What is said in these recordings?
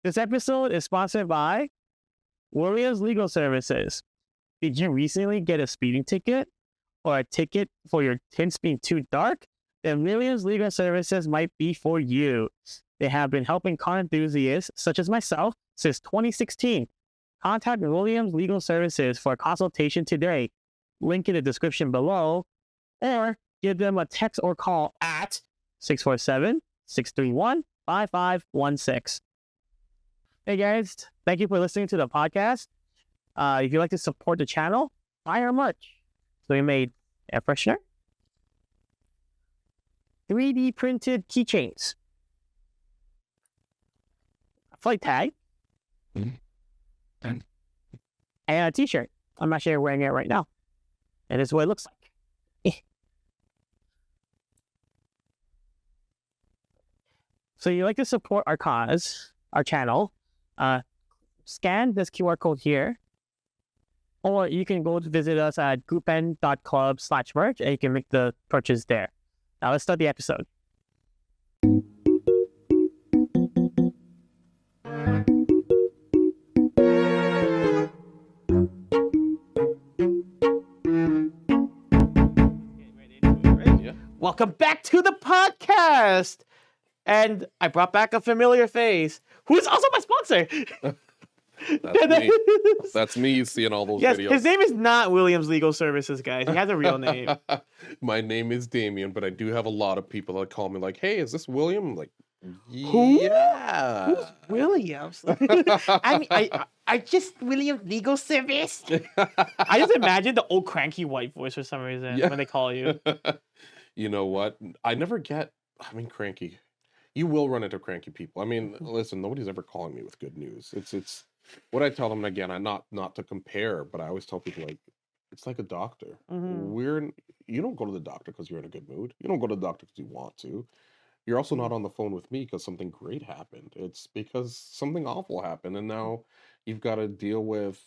This episode is sponsored by Williams Legal Services. Did you recently get a speeding ticket or a ticket for your tints being too dark? Then Williams Legal Services might be for you. They have been helping car enthusiasts such as myself since 2016. Contact Williams Legal Services for a consultation today. Link in the description below, or give them a text or call at 647-631-5516. Hey guys, thank you for listening to the podcast. If you'd like to support the channel, buy our merch. So we made air freshener, 3D printed keychains, a flight tag, and a t-shirt. I'm actually wearing it right now. And this is what it looks like. So you like to support our cause, our channel, scan this QR code here, or you can go to visit us at groupn.club/merch and you can make the purchase there. Now let's start the episode. Welcome back to the podcast. And I brought back a familiar face, who's also my sponsor. That's me seeing all those yes, videos. His name is not Williams Legal Services, guys. He has a real name. My name is Damian, but I do have a lot of people that call me like, hey, is this William? I'm like, who? Yeah. Who's Williams? I just Williams Legal Service. I just imagine the old cranky white voice for some reason when they call you. You know what? Cranky. You will run into cranky people. I mean, listen, nobody's ever calling me with good news. It's what I tell them again. I'm not to compare, but I always tell people like it's like a doctor. You don't go to the doctor because you're in a good mood. You don't go to the doctor because you want to. You're also not on the phone with me because something great happened. It's because something awful happened, and now you've got to deal with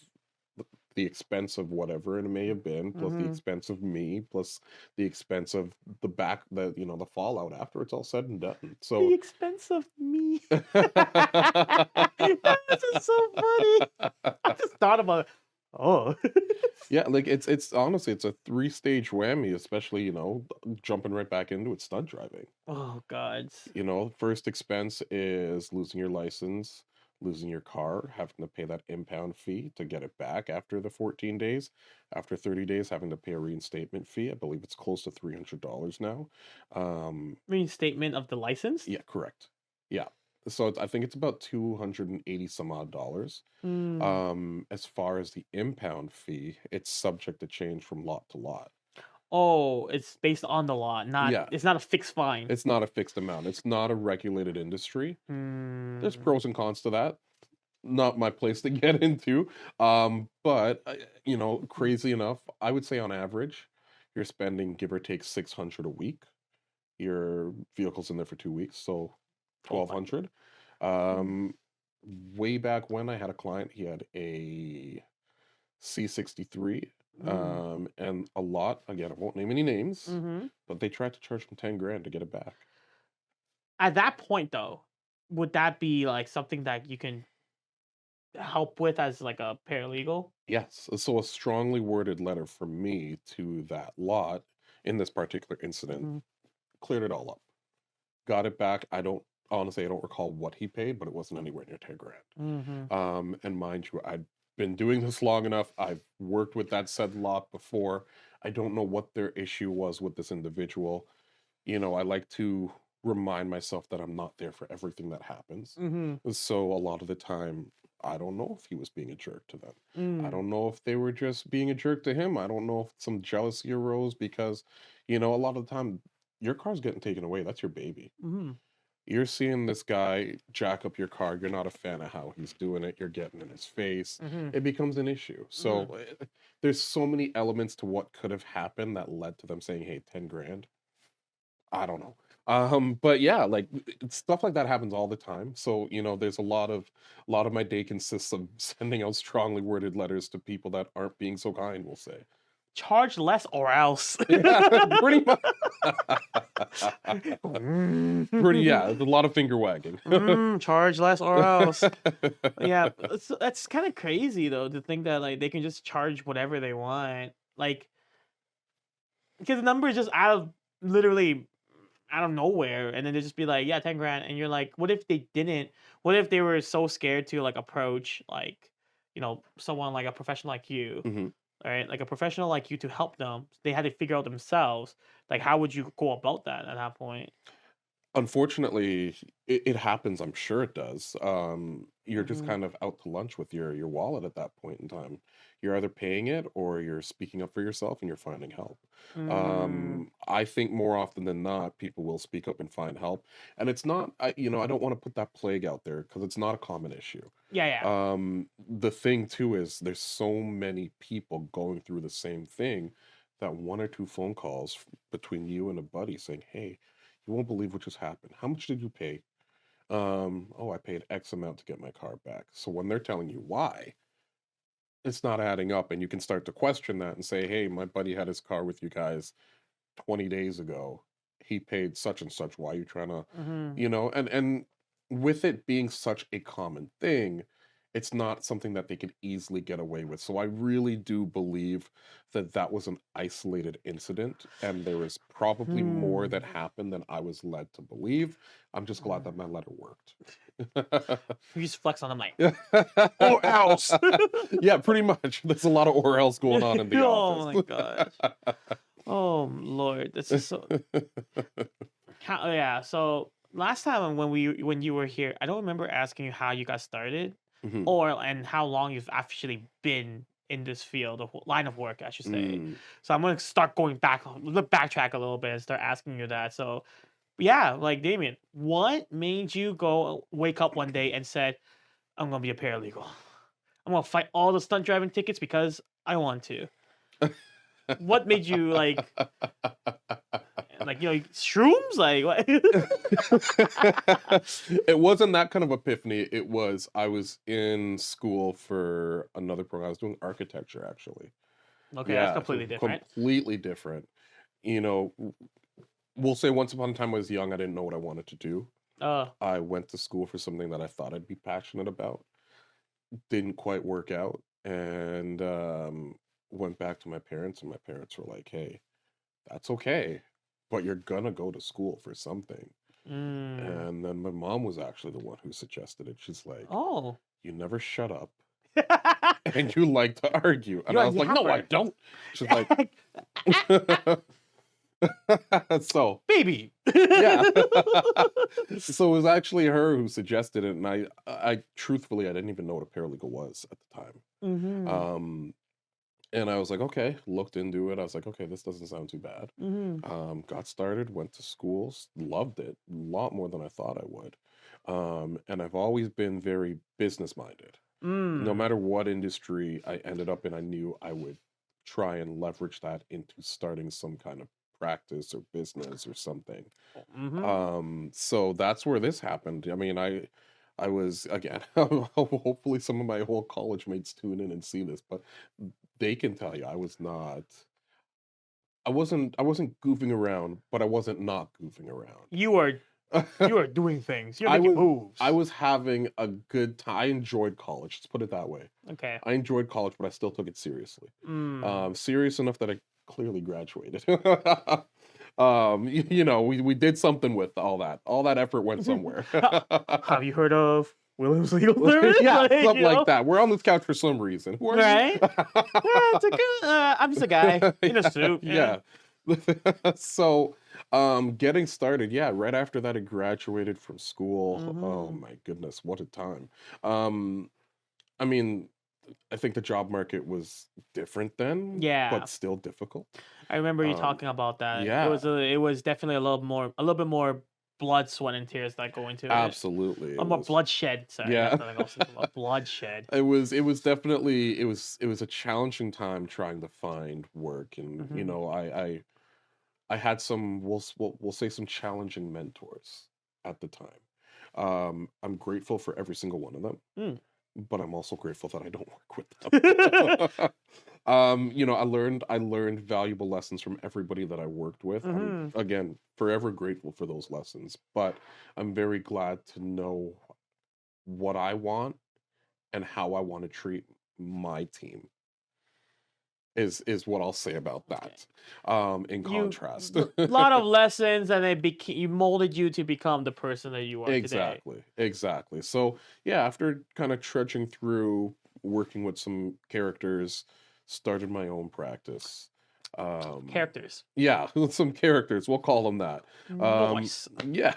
the expense of whatever it may have been, plus the expense of me, plus the expense of the fallout after it's all said and done. So the expense of me. This is so funny. I just thought about it. Oh. Yeah, like it's honestly it's a 3-stage whammy, especially, jumping right back into it, stunt driving. Oh God. First expense is losing your license, losing your car, having to pay that impound fee to get it back after the 14 days. After 30 days, having to pay a reinstatement fee. I believe it's close to $300 now. Reinstatement of the license? Yeah, correct. Yeah. So I think it's about $280 some odd dollars. As far as the impound fee, it's subject to change from lot to lot. Oh, it's based on the law, it's not a fixed fine. It's not a fixed amount. It's not a regulated industry. There's pros and cons to that. Not my place to get into. But crazy enough, I would say on average, you're spending give or take $600 a week. Your vehicle's in there for 2 weeks, so $1,200. Way back when I had a client, he had a C63. And a lot, again, I won't name any names, but they tried to charge him $10,000 to get it back. At that point, though, would that be like something that you can help with as like a paralegal? Yes. So a strongly worded letter from me to that lot in this particular incident cleared it all up. Got it back. I don't recall what he paid, but it wasn't anywhere near $10,000. And mind you, I'd been doing this long enough. I've worked with that said lot before. I don't know what their issue was with this individual. I like to remind myself that I'm not there for everything that happens. So a lot of the time, I don't know if he was being a jerk to them. I don't know if they were just being a jerk to him. I don't know if some jealousy arose because, a lot of the time, your car's getting taken away. That's your baby. You're seeing this guy jack up your car. You're not a fan of how he's doing it. You're getting in his face. It becomes an issue. So there's so many elements to what could have happened that led to them saying, hey, $10,000. I don't know. But yeah, like stuff like that happens all the time. So, there's a lot of my day consists of sending out strongly worded letters to people that aren't being so kind, we'll say. charge less or else. Yeah, pretty much. There's a lot of finger wagging. Charge less or else. Yeah, that's kind of crazy though to think that like they can just charge whatever they want, like because the number is just literally out of nowhere, and then they just be like, yeah, 10 grand, and you're like, what if they didn't? What if they were so scared to like approach like someone like a professional like you, Mhm. right? Like a professional like you to help them. They had to figure out themselves. Like, how would you go about that at that point? Unfortunately, it happens, I'm sure it does. You're just Mm-hmm. kind of out to lunch with your wallet at that point in time. You're either paying it or you're speaking up for yourself and you're finding help. Mm. I think more often than not, people will speak up and find help. And it's not, I don't want to put that plague out there because it's not a common issue. Yeah, yeah. The thing too is there's so many people going through the same thing that one or two phone calls between you and a buddy saying, hey, you won't believe what just happened. How much did you pay? Oh, I paid X amount to get my car back. So when they're telling you why, it's not adding up, and you can start to question that and say, hey, my buddy had his car with you guys 20 days ago. He paid such and such. Why are you trying to, Mm-hmm. and with it being such a common thing, it's not something that they could easily get away with. So I really do believe that that was an isolated incident, and there is probably more that happened than I was led to believe. I'm just glad that my letter worked. You just flex on them like, or else. Yeah, pretty much. There's a lot of or else going on in the Oh office. my gosh. Oh Lord, this is so. Yeah. So last time when you were here, I don't remember asking you how you got started, Mhm. and how long you've actually been in this field of line of work, I should say. Mm. So I'm gonna start going back, backtrack a little bit, and start asking you that. So yeah, like Damian, what made you go wake up one day and said, "I'm gonna be a paralegal. I'm gonna fight all the stunt driving tickets because I want to." What made you like shrooms like what? It wasn't that kind of epiphany. It was I was in school for another program. I was doing architecture actually. Okay, that's Yeah, completely so different. completely different. You know, we'll say once upon a time I was young, I didn't know what I wanted to do. Uh, I went to school for something that I thought I'd be passionate about. Didn't quite work out, and went back to my parents, and my parents were like, "Hey, that's okay, but you're gonna go to school for something." mm. And then my mom was actually the one who suggested it. She's like, Oh. "You never shut up and you like to argue." And You're I a was like, "No, I yapper. don't." She's like, so Baby. yeah. So it was actually her who suggested it, and I truthfully, I didn't even know what a paralegal was at the time. Mm-hmm. Um, and I was like, okay, looked into it. I was like, okay, this doesn't sound too bad. Mm-hmm. Got started, went to schools, loved it, a lot more than I thought I would. And I've always been very business minded. No Mm. matter what industry I ended up in, I knew I would try and leverage that into starting some kind of practice or business or something. Mm-hmm. So that's where this happened. I mean, I was again, hopefully some of my old college mates tune in and see this, but they can tell you I wasn't goofing around, but I wasn't not goofing around. You are doing things. You're I making was moves. I was having a good time. I enjoyed college. Let's put it that way. Okay. I enjoyed college, but I still took it seriously. Mm. Serious enough that I clearly graduated. We did something with all that. All that effort went somewhere. Have you heard of Williams Legal Service? Yeah, Like, something like that. We're on this couch for some reason. Who are you? right? Yeah, it's a good. I'm just a guy in a suit. Yeah. So, getting started, yeah, right after that, I graduated from school. Oh Mm-hmm. my goodness, what a time. Um, I mean, I think the job market was different then, Yeah. but still difficult. I remember you Um, talking about that. yeah, It was definitely a little bit more blood, sweat, and tears that go into it. absolutely. A It more was, bloodshed. Sorry, yeah. that's nothing else. A bloodshed. It was definitely it was a challenging time trying to find work, and Mm-hmm. I had some we'll say some challenging mentors at the time. I'm grateful for every single one of them, Mm. but I'm also grateful that I don't work with them. You know, I learned valuable lessons from everybody that I worked with. I'm Mm-hmm. again forever grateful for those lessons, but I'm very glad to know what I want and how I want to treat my team is what I'll say about Okay. that. In You contrast. a lot of lessons, and it you molded you to become the person that you are today. Exactly. Exactly. So, yeah, after kind of trudging through working with some characters, started my own practice. Um, Characters. yeah, some characters, we'll call them that. Nice. Yeah.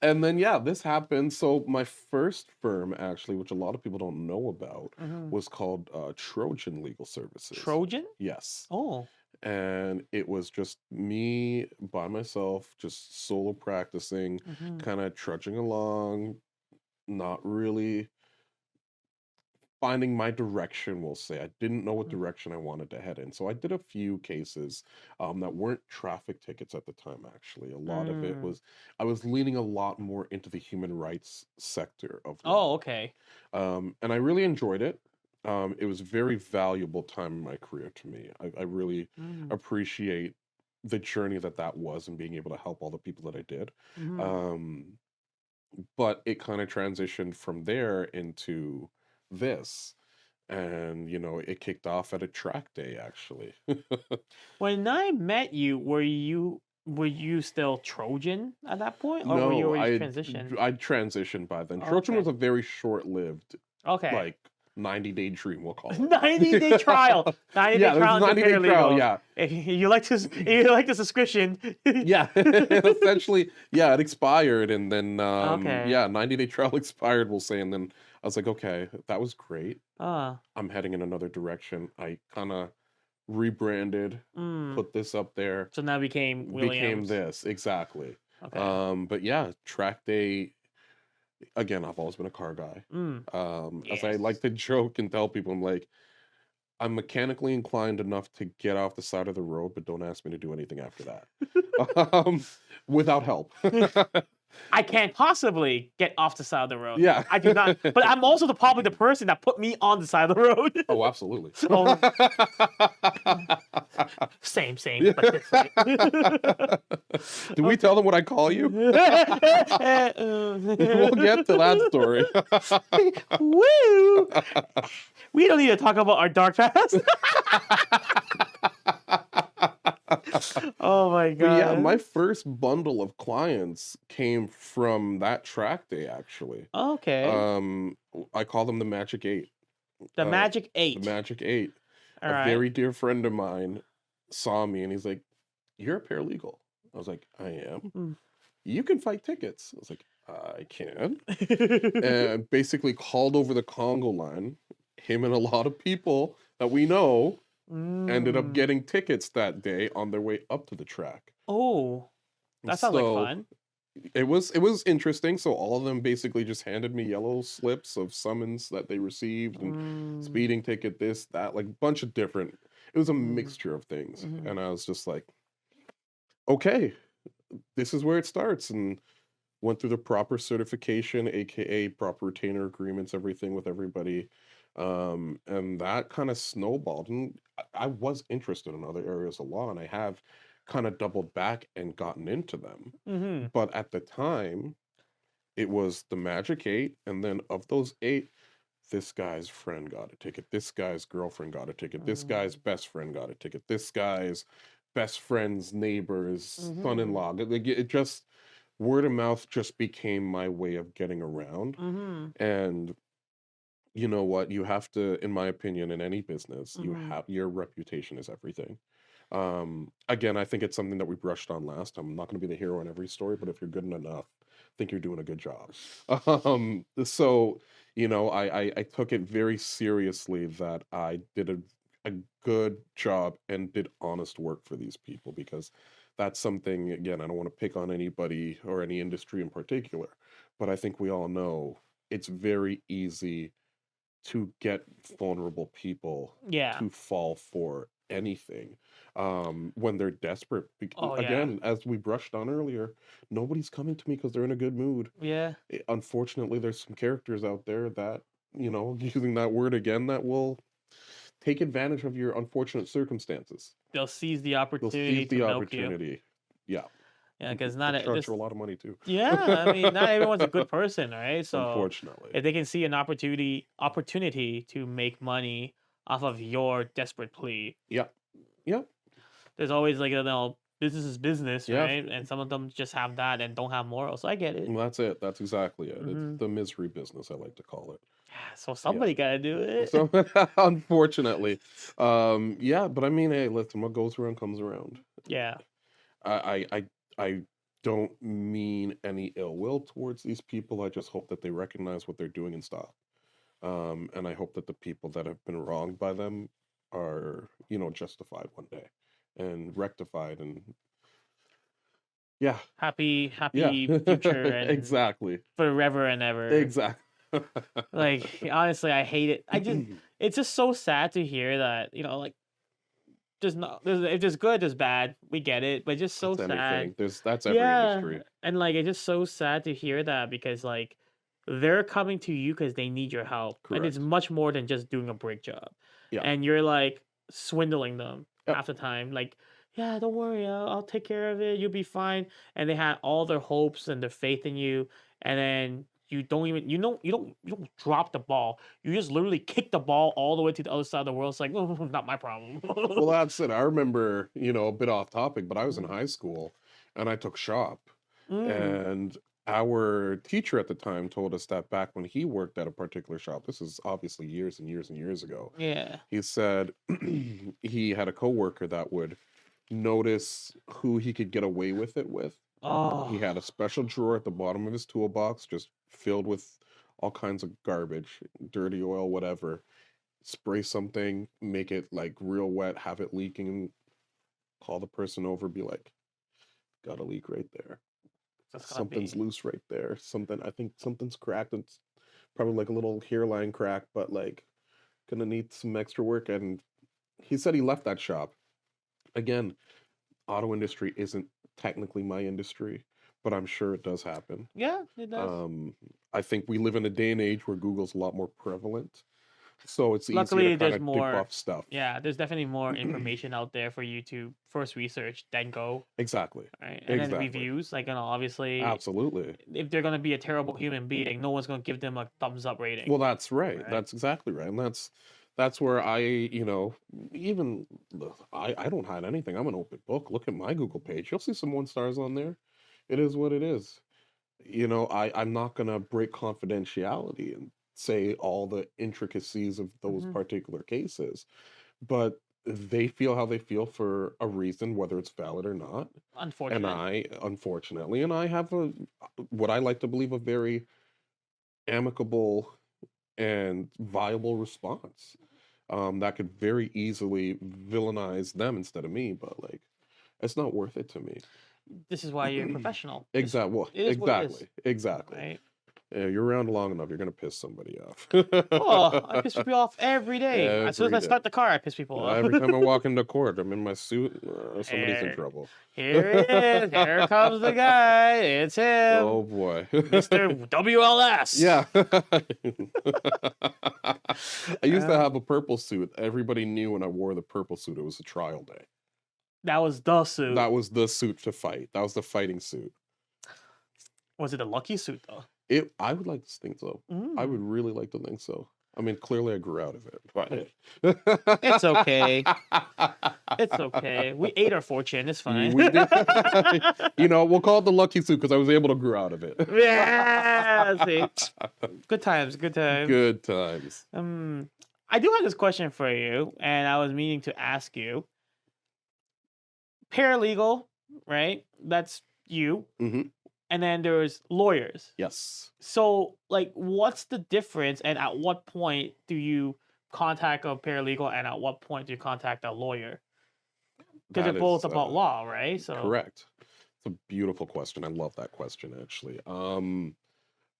And then yeah, this happened. So my first firm actually, which a lot of people don't know about, Mm-hmm. was called Trojan Legal Services. Trojan? Yes. Oh. And it was just me by myself, just solo practicing, Mm-hmm. kind of trudging along, not really finding my direction, we'll say. I didn't know what direction I wanted to head in. So I did a few cases that weren't traffic tickets at the time, actually. A lot of it Mm. was, I was leaning a lot more into the human rights sector of Oh, law. okay. And I really enjoyed it. It was a very valuable time in my career to me. I really Mm. appreciate the journey that that was and being able to help all the people that I did. Mm-hmm. Um, but it kind of transitioned from there into this. And, you know, it kicked off at a track day, actually. When I met you, were you still Trojan at that point, or were you No, already transitioned? I'd transitioned by then. Oh, Trojan was okay. a very short-lived, Okay. like 90-day dream, we'll call it. 90-day trial. 90-day Yeah, it was trial a into 90-day trial, paralegal. yeah. If you like to, if you like the subscription. Yeah, essentially, yeah, it expired, and then Okay. yeah, 90-day trial expired, we'll say, and then I was like, okay, that was great. Ah. I'm heading in another direction. I kind of rebranded, Mm. put this up there, So now became became Williams. this exactly. Okay. But yeah, track day again. I've always been a car guy. Mm. As I Yes. like to joke and tell people, I'm like, I'm mechanically inclined enough to get off the side of the road, but don't ask me to do anything after that. Without help. I can't possibly get off the side of the road. Yeah. I do not. But I'm also probably the person that put me on the side of the road. Oh, absolutely. Oh, same, Yeah. but different. Do we tell them what I call you? We'll get to that story. Woo! We don't need to talk about our dark past. Oh my But yeah, god. my first bundle of clients came from that track day, actually. Okay. I call them the Magic Eight. The Magic The 8. Magic Eight. All A right. very dear friend of mine saw me and he's like, "You're a paralegal." I was like, "I am." Mm. "You can fight tickets." I was like, "I can." And basically called over the Congo line. Him and a lot of people that we know ended up Mm. getting tickets that day on their way up to the track. Oh, that sounds like So fun. it was interesting. So all of them basically just handed me yellow slips of summons that they received and Mm. speeding ticket, this, that, like a bunch of different. It was a Mm. mixture of things, Mhm. and I was just like, okay, this is where it starts, and went through the proper certification, aka proper retainer agreements, everything with everybody. And that kind of snowballed. And I was interested in other areas of law, and I have kind of doubled back and gotten into them. Mhm. But at the time, it was the Magic Eight, and then of those eight, this guy's friend got a ticket, this guy's girlfriend got a ticket, this guy's Mm. best friend got a ticket, this guy's best friend's neighbor's Mhm. son-in-law. It just word of mouth just became my way of getting around. Mhm. And you know what? You have to, in my opinion, in any business, you Mhm. have your reputation is everything. Again, I think it's something that we brushed on last time. I'm not going to be the hero in every story, but if you're good enough, I think you're doing a good job. So you know, I took it very seriously that I did a good job and did honest work for these people, because that's something, again, I don't want to pick on anybody or any industry in particular, but I think we all know it's very easy to get vulnerable people Yeah. to fall for anything when they're desperate. Oh yeah. Again, as we brushed on earlier, nobody's coming to me because they're in a good mood. Yeah. Unfortunately, there's some characters out there that, you know, using that word again, that will take advantage of your unfortunate circumstances. They'll seize the They'll opportunity seize to the milk you. opportunity. Yeah. Yeah, because They'll not charge just you a lot of money too. yeah. I mean, not everyone's a good person, right? So Unfortunately. if they can see an opportunity to make money off of your desperate plea, Yeah. Yeah. there's always like business is business, Yeah. right? And some of them just have that and don't have morals. So I get it. Well, that's it. That's exactly it. Mhm. It's the misery business, I like to call it. Yeah, so somebody gotta do it. So unfortunately. Yeah, but I mean, hey, listen, what goes around comes around. Yeah. I don't mean any ill will towards these people. I just hope that they recognize what they're doing and stop. And I hope that the people that have been wronged by them are, justified one day and rectified and yeah. Happy Yeah. future and Exactly. forever and ever. Exactly. Like honestly, I hate it. It's just so sad to hear that, like if there's good, there's bad. We get it, but just so That's sad. anything. That's every industry. And like it's just so sad to hear that because like they're coming to you because they need your help. And it's Correct. much more than just doing a break job. Yeah. And you're like swindling them Yep. half the time. Like, yeah, don't worry, I'll take care of it. You'll be fine. And they had all their hopes and their faith in you, and then you don't even you don't drop the ball. You just literally kick the ball all the way to the other side of the world. It's like, oh, not my problem. Well, that's it. I remember, a bit off topic, but I was in high school and I took shop. And our teacher at the time told us that back when he worked at a particular shop, this is obviously years and years and years ago. Yeah. He said he had a coworker that would notice who he could get away with it with. Oh. He had a special drawer at the bottom of his toolbox just filled with all kinds of garbage, dirty oil, whatever. Spray something, make it like real wet, have it leaking, call the person over, be like, got a leak right there. Something's loose right there. I think something's cracked. It's probably like a little hairline crack, but like gonna need some extra work. And he said he left that shop. Again, auto industry isn't technically my industry, but I'm sure it does happen. Yeah, it does. I think we live in a day and age where Google's a lot more prevalent. So it's Luckily, easier to kind there's of more dip off stuff. Yeah, there's definitely more information out there for you to first research, then go. Exactly. Right? And then Exactly. reviews, like obviously, Absolutely. if they're gonna be a terrible human being, no one's gonna give them a thumbs up rating. Well, that's right. Right. That's exactly right. And that's where I, even I don't hide anything. I'm an open book. Look at my Google page. You'll see some 1 stars on there. It is what it is. I'm not gonna break confidentiality and say all the intricacies of those particular cases, but they feel how they feel for a reason, whether it's valid or not. Unfortunately. And I have what I like to believe, a very amicable and viable response. That could very easily villainize them instead of me, but like, it's not worth it to me. This is why you're a professional. Exactly. Well, exactly. Right? Yeah, you're around long enough, you're gonna piss somebody off. Oh, I piss people off every day. As soon as I start the car, I piss people off. Every time I walk into court, I'm in my suit. Somebody's in trouble. Here it is. Here comes the guy. It's him. Oh boy, Mr. WLS. Yeah. I used to have a purple suit. Everybody knew when I wore the purple suit, it was a trial day. That was the suit. That was the suit to fight. That was the fighting suit. Was it a lucky suit though? I would like to think so. I would really like to think so. I mean, clearly I grew out of it, but it's okay. It's okay. We ate our fortune. It's fine. We did. We'll call it the lucky suit because I was able to grow out of it. Yeah. See. Good times. Good times. Good times. I do have this question for you, and I was meaning to ask you. Paralegal, right? That's you. Mm-hmm. And then there's lawyers. Yes. So, like, what's the difference, and at what point do you contact a paralegal, and at what point do you contact a lawyer? Because they're both about law, right? So correct. It's a beautiful question. I love that question, actually.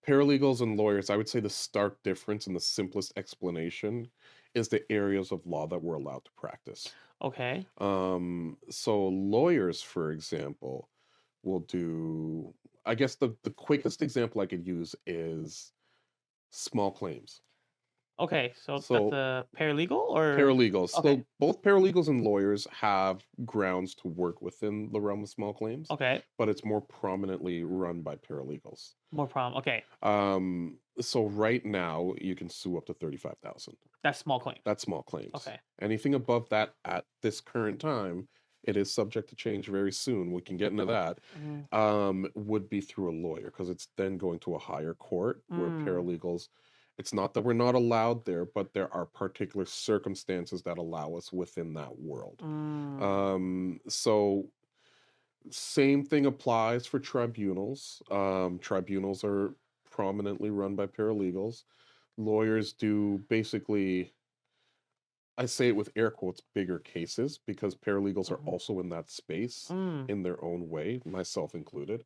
Paralegals and lawyers, I would say the stark difference and the simplest explanation is the areas of law that we're allowed to practice. Okay. So lawyers, for example, will do, I guess the quickest example I could use is small claims. Okay, so that's So a paralegal or paralegals. okay. So both paralegals and lawyers have grounds to work within the realm of small claims, Okay, but it's more prominently run by paralegals. more problem. Okay, So right now you can sue up to 35,000. that's small claim. That's small claims. Okay. Anything above that at this current time, it is subject to change very soon. We can get into that. Would be through a lawyer because it's then going to a higher court where paralegals. It's not that we're not allowed there, but there are particular circumstances that allow us within that world. So same thing applies for tribunals. Tribunals are prominently run by paralegals. Lawyers do basically, I say it with air quotes, bigger cases because paralegals are also in that space in their own way, myself included.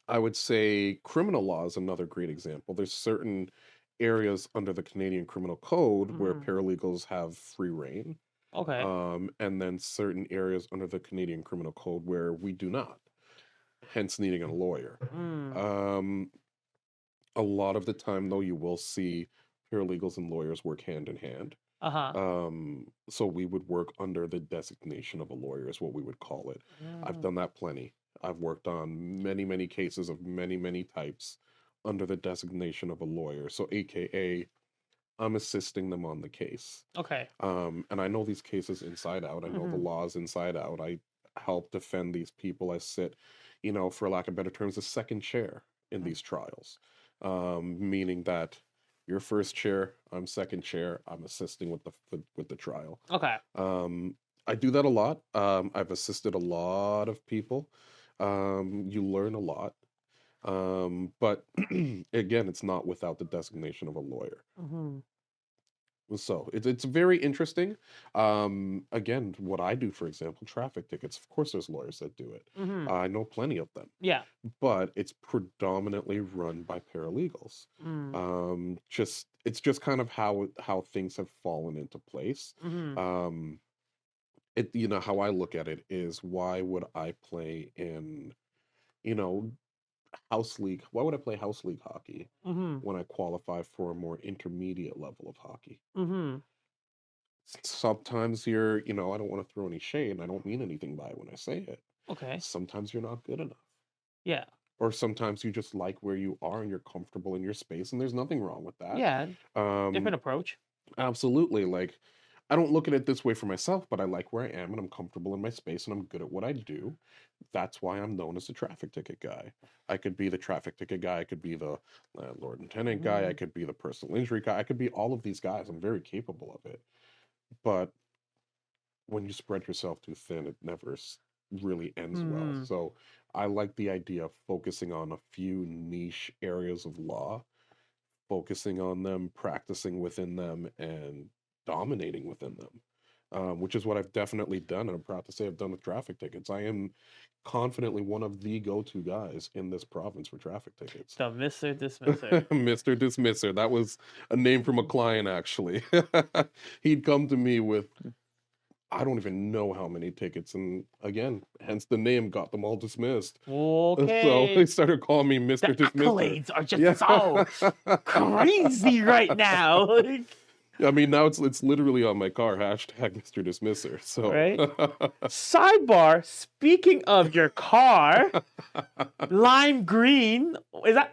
I would say criminal law is another great example. There's certain areas under the Canadian Criminal Code where paralegals have free reign. Okay. And then certain areas under the Canadian Criminal Code where we do not, hence needing a lawyer. A lot of the time, though, you will see paralegals and lawyers work hand in hand. So we would work under the designation of a lawyer is what we would call it. I've done that plenty. I've worked on many cases of many types under the designation of a lawyer. So AKA, I'm assisting them on the case. Okay. And I know these cases inside out. I know the laws inside out. I help defend these people. I sit, for lack of better terms, a second chair in these trials. Meaning that you're first chair, I'm second chair, I'm assisting with the trial. Okay. I do that a lot. I've assisted a lot of people. You learn a lot. But again, it's not without the designation of a lawyer. So it's very interesting. Again, what I do, for example, traffic tickets, of course there's lawyers that do it. I know plenty of them. Yeah. But it's predominantly run by paralegals. It's just kind of how things have fallen into place. How I look at it is, why would I play in, house league? Why would I play house league hockey when I qualify for a more intermediate level of hockey? Sometimes you're, I don't want to throw any shade, and I don't mean anything by it when I say it. Okay. Sometimes you're not good enough. Yeah. Or sometimes you just like where you are and you're comfortable in your space, and there's nothing wrong with that. Yeah. Different approach. Absolutely. Like, I don't look at it this way for myself, but I like where I am and I'm comfortable in my space and I'm good at what I do. That's why I'm known as the traffic ticket guy. I could be the traffic ticket guy. I could be the landlord and tenant guy. I could be the personal injury guy. I could be all of these guys. I'm very capable of it. But when you spread yourself too thin, it never really ends well. So I like the idea of focusing on a few niche areas of law, focusing on them, practicing within them, and dominating within them, which is what I've definitely done, and I'm proud to say I've done with traffic tickets. I am confidently one of the go-to guys in this province for traffic tickets. The Mr. Dismisser. Mr. Dismisser. That was a name from a client, actually. He'd come to me with, I don't even know how many tickets, and again, hence the name, got them all dismissed. Okay. So they started calling me Mr. Dismisser. Accolades are just so crazy right now. I mean, now it's literally on my car, hashtag Mr. Dismisser. So right. Sidebar. Speaking of your car, lime green.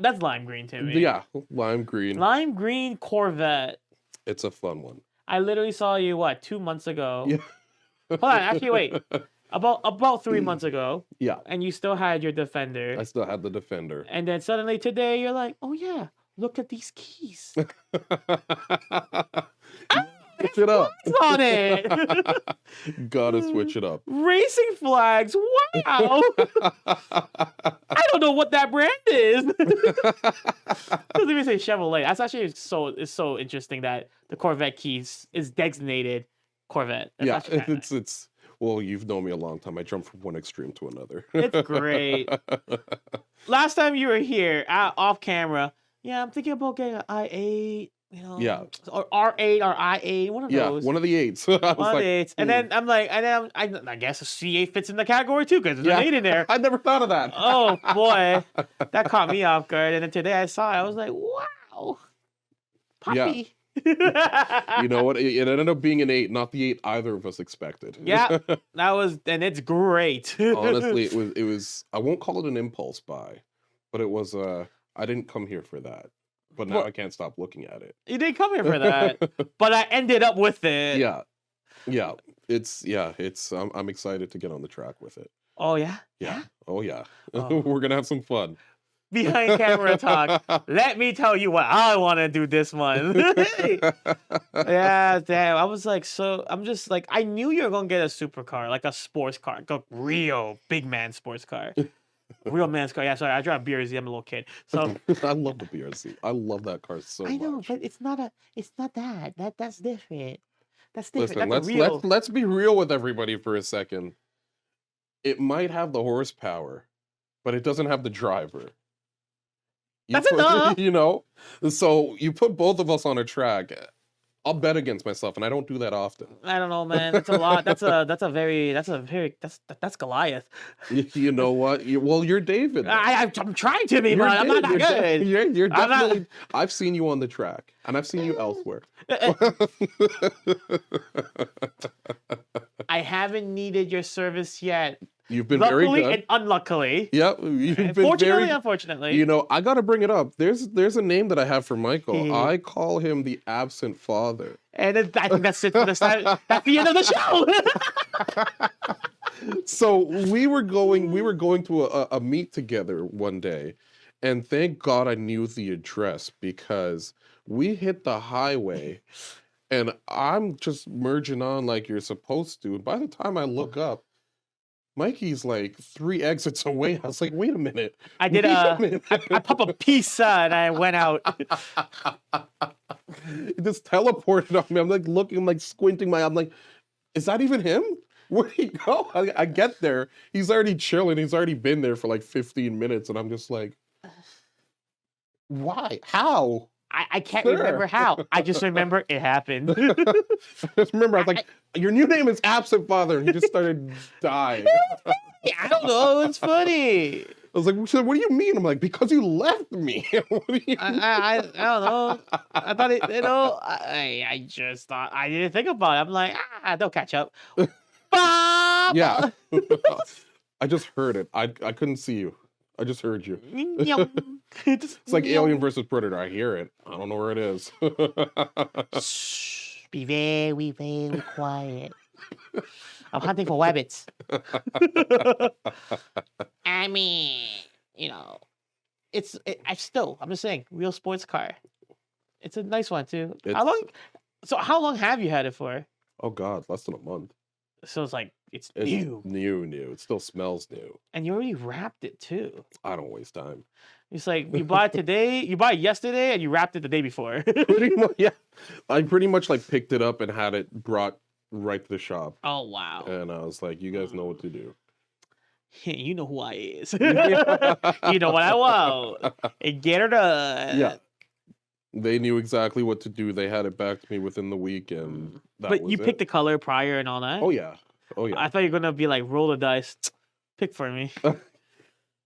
That's lime green to me? Yeah, lime green. Lime green Corvette. It's a fun one. I literally saw you 2 months ago. Yeah. Hold on, actually wait. About 3 months ago. Yeah. And you still had your Defender. I still had the Defender. And then suddenly today you're like, oh yeah, look at these keys. Switch it up. On it. Gotta switch it up. Racing flags. Wow. I don't know what that brand is. Doesn't even say Chevrolet. That's actually so interesting that the Corvette keys is designated Corvette. That's it's well, you've known me a long time. I jump from one extreme to another. It's great. Last time you were here, off camera, I'm thinking about getting an i8. Or R8 or i8, one of those. Yeah, one of the 8s. One of the 8s. And then I'm like, I guess a C8 fits in the category too, because there's an 8 in there. I never thought of that. Oh boy, that caught me off guard. And then today I saw it, I was like, wow. Poppy. You know what? It ended up being an 8, not the 8 either of us expected. Yeah, and it's great. Honestly, it was. I won't call it an impulse buy, but it was. I didn't come here for that, but now Well, I can't stop looking at it. You didn't come here for that, but I ended up with it. Yeah, It's. I'm excited to get on the track with it. Oh yeah. Yeah. Oh yeah. Oh. We're gonna have some fun. Behind camera talk. Let me tell you what I want to do this month. Yeah, damn. I'm just like, I knew you were gonna get a supercar, like a sports car, like a real big man sports car. Real man's car. Yeah, sorry, I drive BRZ. I'm a little kid. So I love the BRZ. I love that car so much. I know, but it's not that. That's different. That's different. Listen, let's be real with everybody for a second. It might have the horsepower, but it doesn't have the driver. That's enough. You know? So you put both of us on a track. I'll bet against myself, and I don't do that often. I don't know, man. That's a lot. That's Goliath. You know what? You're David. I'm trying to be, but I'm not that good. You're definitely. I've seen you on the track, and I've seen you elsewhere. I haven't needed your service yet. You've been very good. Luckily and unluckily. Yep, you've been Fortunately, unfortunately. You know, I got to bring it up. There's a name that I have for Michael. I call him the absent father. And I think that's it for this time. That's the end of the show. So we were going to a meet together one day, and thank God I knew the address because we hit the highway, and I'm just merging on like you're supposed to. And by the time I look up, Mikey's like 3 exits away. I was like, wait a minute. I did I pop a pizza and I went out. It just teleported on me. I'm like looking, I'm like squinting my eye. I'm like, is that even him? Where'd he go? I get there. He's already chilling. He's already been there for like 15 minutes. And I'm just like, why? How? I can't remember how. I just remember it happened. I just remember, I was like, your new name is Absent Father. And he just started dying. I don't know. It's funny. I was like, so what do you mean? I'm like, because you left me. What do you I don't know. I thought it, I just thought, I didn't think about it. I'm like, they'll catch up. Bop! Yeah. I just heard it. I couldn't see you. I just heard you. It's like Alien versus Predator. I hear it. I don't know where it is. Shh, be very, very quiet. I'm hunting for rabbits. I mean, you know, I'm just saying, real sports car. It's a nice one too. How long have you had it for? Oh God, less than a month. So it's new. New. It still smells new. And you already wrapped it too. I don't waste time. It's like you bought it today, you bought it yesterday, and you wrapped it the day before. Pretty much, yeah. I pretty much like picked it up and had it brought right to the shop. Oh wow. And I was like, you guys know what to do. You know who I is. You know what I want. And get her done. Yeah. They knew exactly what to do. They had it back to me within the week, and But you picked the color prior and all that? Oh yeah. I thought you were gonna be like, roll the dice, pick for me.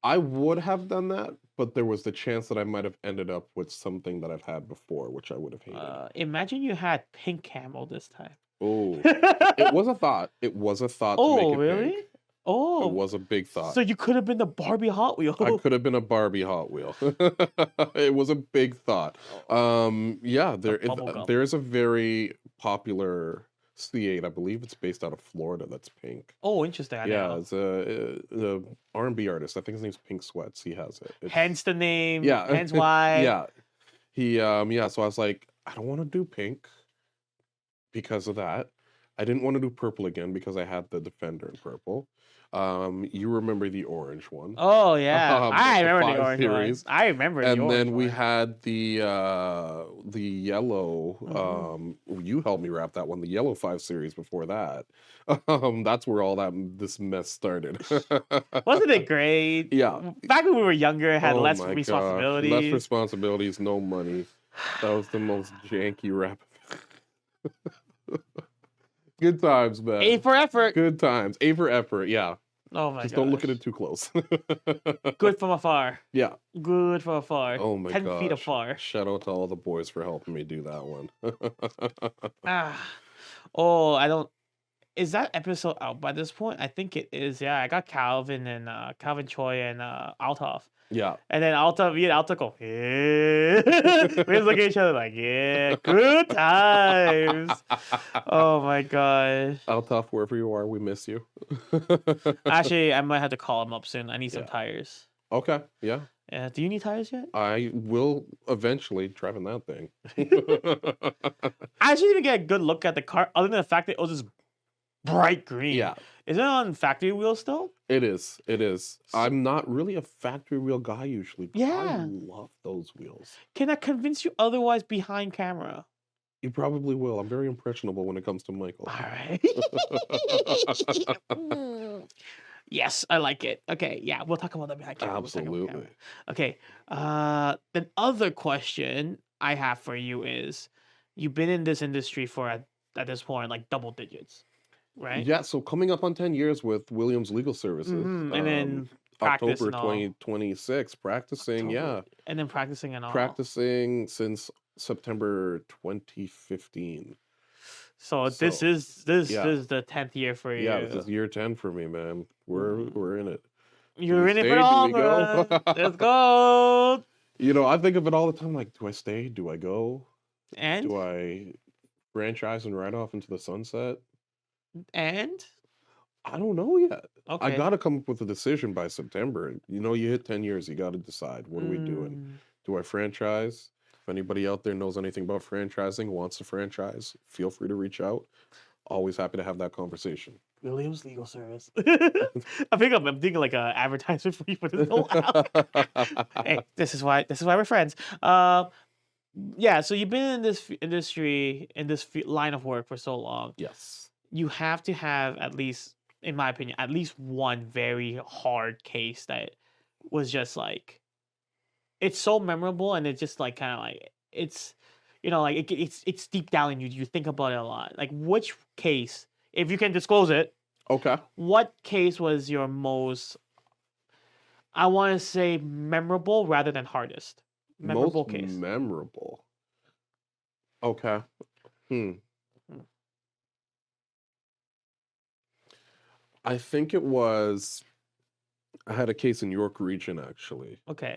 I would have done that, but there was the chance that I might have ended up with something that I've had before, which I would have hated. Imagine you had pink camel this time. Oh, it was a thought. It was a thought to make it really? pink. Oh, it was a big thought. So you could have been the Barbie Hot Wheel. I could have been a Barbie Hot Wheel. It was a big thought. Yeah, there is a very popular C8. I believe it's based out of Florida. That's pink. Oh, interesting. I know. It's a R&B artist. I think his name's Pink Sweats. He has it. Hence the name. Yeah. Hence why. Yeah. He So I was like, I don't want to do pink because of that. I didn't want to do purple again because I had the Defender in purple. You remember the orange one? Oh yeah, I remember the 5 orange series. one. I remember the orange one. And then we had the yellow. You helped me wrap that one. The yellow 5 series before that. That's where all this mess started. Wasn't it great? Yeah. Back when we were younger, it had less responsibilities. Less responsibilities, no money. That was the most janky wrap. Good times, man. A for effort. Good times. A for effort, yeah. Oh my Just don't look at gosh. it too close. Good from afar. Yeah. Good from afar. Oh my 10 feet gosh. afar. Shout out to all the boys for helping me do that one. Ah. Oh, I don't. Is that episode out by this point? I think it is. Yeah, I got Calvin and Calvin Choi and Althoff. Yeah. And then me and Althoff go, yeah. We just look at each other like, yeah, good times. Oh my gosh. Althoff, wherever you are, we miss you. Actually, I might have to call him up soon. I need some Yeah. tires. Okay. Yeah. Yeah. Do you need tires yet? I will eventually driving that thing. I actually didn't even get a good look at the car, other than the fact that it was just bright green. Yeah. Is it on factory wheels still? It is. It is. I'm not really a factory wheel guy usually, but I Yeah. love those wheels. Can I convince you otherwise behind camera? You probably will. I'm very impressionable when it comes to Michael. All right. Yes, I like it. Okay, yeah, we'll talk about that behind camera. We'll talk about Absolutely. camera. Okay. The other question I have for you is, you've been in this industry for at this point like double digits, right? Yeah, so coming up on 10 years with Williams Legal Services. And then practice October and all. 2026, practicing, October. And then practicing and all. practicing since September 2015. So this So, is yeah. the 10th year for you. Yeah, this is year 10 for me, man. We're in it. You're we in it stay? for the Do long we go? run. Let's go. You know, I think of it all the time, like, do I stay? Do I go? And Do I franchise and ride off into the sunset? and I don't know yet. I okay. gotta come up with a decision by September. You know, you hit 10 years, you gotta decide, what are we doing? Do I franchise? If anybody out there knows anything about franchising, wants to franchise, feel free to reach out. Always happy to have that conversation. Williams Legal Service. I'm thinking like an advertisement for you for this whole hour. Hey, this is why we're friends. Yeah. So you've been in this industry, in this line of work for so long. Yes. You have to have, at least, in my opinion, at least one very hard case that was just like, it's so memorable, and it's just like kind of like it's, like it's deep down in you. You think about it a lot. Like, which case, if you can disclose it, Okay. what case was your most, I want to say, memorable rather than hardest? Memorable Most case. memorable. Okay. I think it was, I had a case in York Region, actually. Okay.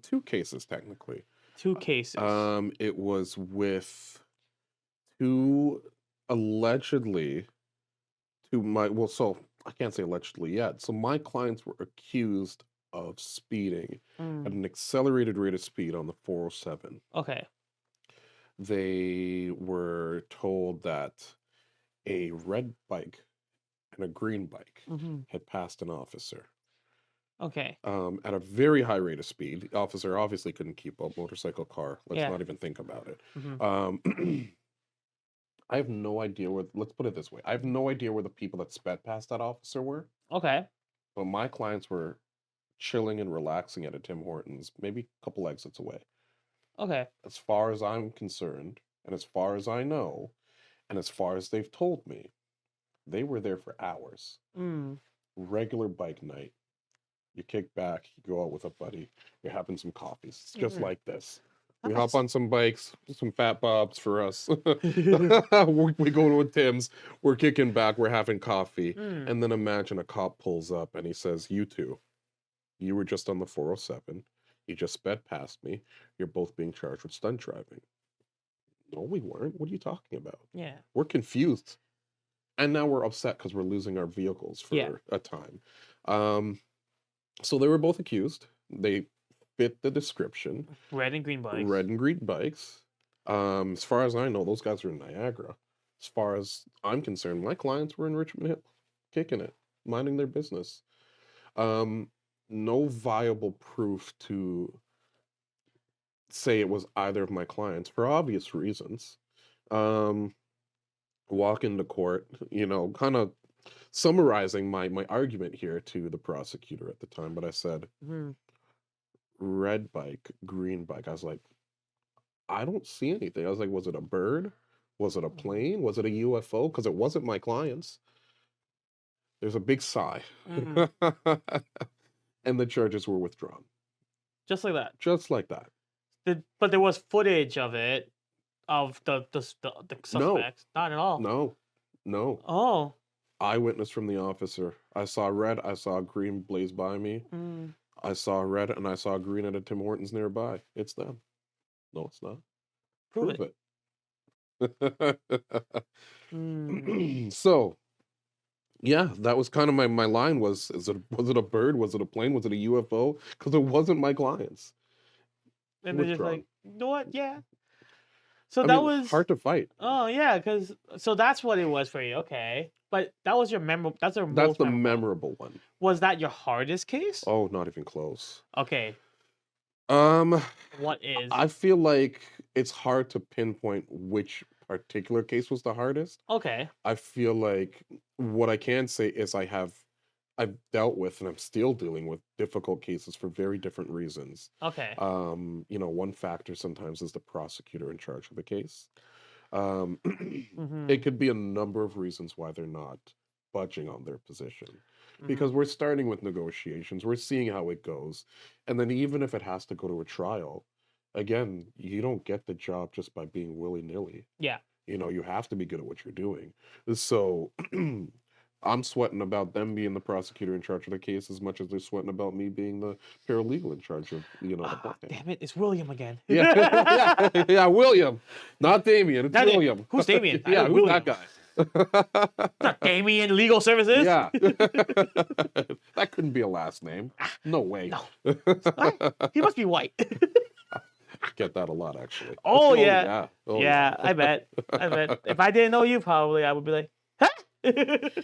2 cases technically. 2 cases. It was with 2 allegedly so I can't say allegedly yet. So my clients were accused of speeding at an accelerated rate of speed on the 407. Okay. They were told that a red bike and a green bike had passed an officer. Okay. At a very high rate of speed. The officer obviously couldn't keep up. Motorcycle, car. Let's Yeah. not even think about it. I have no idea where. Let's put it this way: I have no idea where the people that sped past that officer were. Okay. But my clients were chilling and relaxing at a Tim Hortons, maybe a couple exits away. Okay. As far as I'm concerned, and as far as I know, and as far as they've told me, they were there for hours. Regular bike night. You kick back, you go out with a buddy, you're having some coffees. It's just like this. We hop on some bikes, some fat bobs for us. we go to a Tim's, we're kicking back, we're having coffee. And then imagine a cop pulls up and he says, "You two, you were just on the 407. You just sped past me. You're both being charged with stunt driving." No, we weren't. What are you talking about? Yeah. We're confused. And now we're upset because we're losing our vehicles for a time. So they were both accused. They fit the description. Red and green bikes. Red and green bikes. As far as I know, those guys are in Niagara. As far as I'm concerned, my clients were in Richmond Hill, kicking it, minding their business. No viable proof to say it was either of my clients for obvious reasons. Walk into court, kind of summarizing my argument here to the prosecutor at the time, but I said, red bike, green bike. I was like, I don't see anything. I was like, was it a bird? Was it a plane? Was it a UFO? Because it wasn't my clients. There's a big sigh. And the charges were withdrawn. Just like that. Just like that. But there was footage of it, of the suspects. Not at all. No. Oh. Eyewitness from the officer. I saw red. I saw green blaze by me. I saw red and I saw green at a Tim Hortons nearby. It's them. No, it's not. Prove it. So, yeah, that was kind of my line was it a bird? Was it a plane? Was it a UFO? Because it wasn't my clients. And they're just like, you know what? Yeah. So was hard to fight. Oh yeah, so that's what it was for you. Okay, but that was your memorable. That's the memorable one. Was that your hardest case? Oh, not even close. Okay. What is? I feel like it's hard to pinpoint which particular case was the hardest. Okay. I feel like what I can say is I've dealt with and I'm still dealing with difficult cases for very different reasons. Okay. One factor sometimes is the prosecutor in charge of the case. It could be a number of reasons why they're not budging on their position. Because we're starting with negotiations, we're seeing how it goes. And then even if it has to go to a trial, again, you don't get the job just by being willy-nilly. Yeah. You have to be good at what you're doing. So I'm sweating about them being the prosecutor in charge of the case as much as they're sweating about me being the paralegal in charge of, damn it, it's William again. Yeah, William. Not Damian, it's William. Who's Damian? Yeah, who's that guy? Not Damian Legal Services? Yeah. That couldn't be a last name. No way. No. He must be white. Get that a lot, actually. Oh, yeah. Yeah, I bet. If I didn't know you, probably I would be like, huh?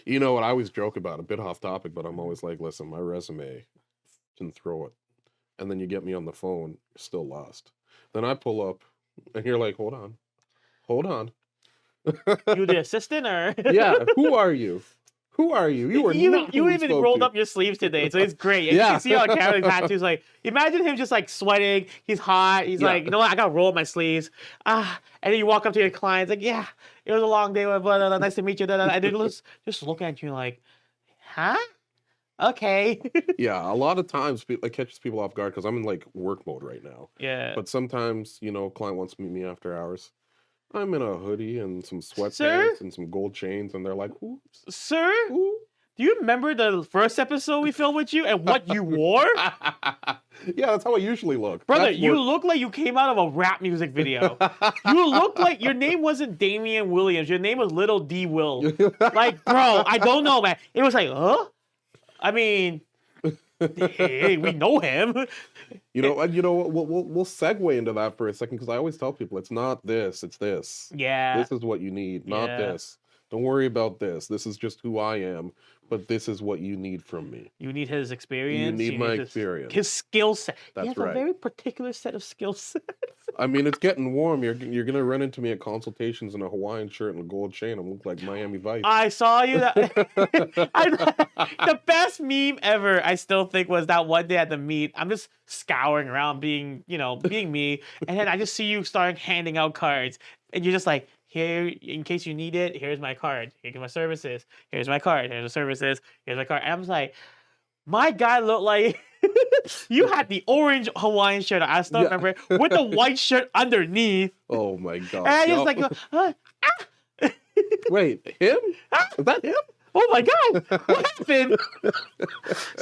You know what I always joke about, a bit off topic, but I'm always like, listen, my resume can throw it. And then you get me on the phone, you're still lost. Then I pull up and you're like, hold on. You the assistant or? Yeah, who are you? You are not you even rolled up your sleeves today, so it's great. And you can see on camera the tattoos. Like, imagine him just like sweating. He's hot. He's like, you know what? I gotta roll up my sleeves. And then you walk up to your clients like, yeah, it was a long day. But nice to meet you. And they just look at you like, huh? Okay. Yeah, a lot of times it catches people off guard because I'm in like work mode right now. Yeah. But sometimes, a client wants to meet me after hours. I'm in a hoodie and some sweatpants and some gold chains, and they're like, "Ooh, sir, do you remember the first episode we filmed with you and what you wore?" Yeah, that's how I usually look. Brother, you look like you came out of a rap music video. You look like your name wasn't Damian Williams. Your name was Little D Will. Like, bro, I don't know, man. It was like, huh? I mean, hey, we know him. We'll segue into that for a second because I always tell people it's not this, it's this. Yeah. This is what you need, not this. Don't worry about this. This is just who I am, but this is what you need from me. You need his experience. You need my experience. His skill set. That's he has a very particular set of skill sets. I mean, it's getting warm. You're gonna run into me at consultations in a Hawaiian shirt and a gold chain. I look like Miami Vice. I saw you. The best meme ever, I still think, was that one day at the meet. I'm just scouring around, being me, and then I just see you starting handing out cards, and you're just like, here, in case you need it, here's my card. Here's my services. Here's my card. Here's the services. Here's my card. And I was like, my guy looked like you had the orange Hawaiian shirt. I still remember it, with the white shirt underneath. Oh my god! And I just like, wait, him? Is that him? Oh my god! What happened?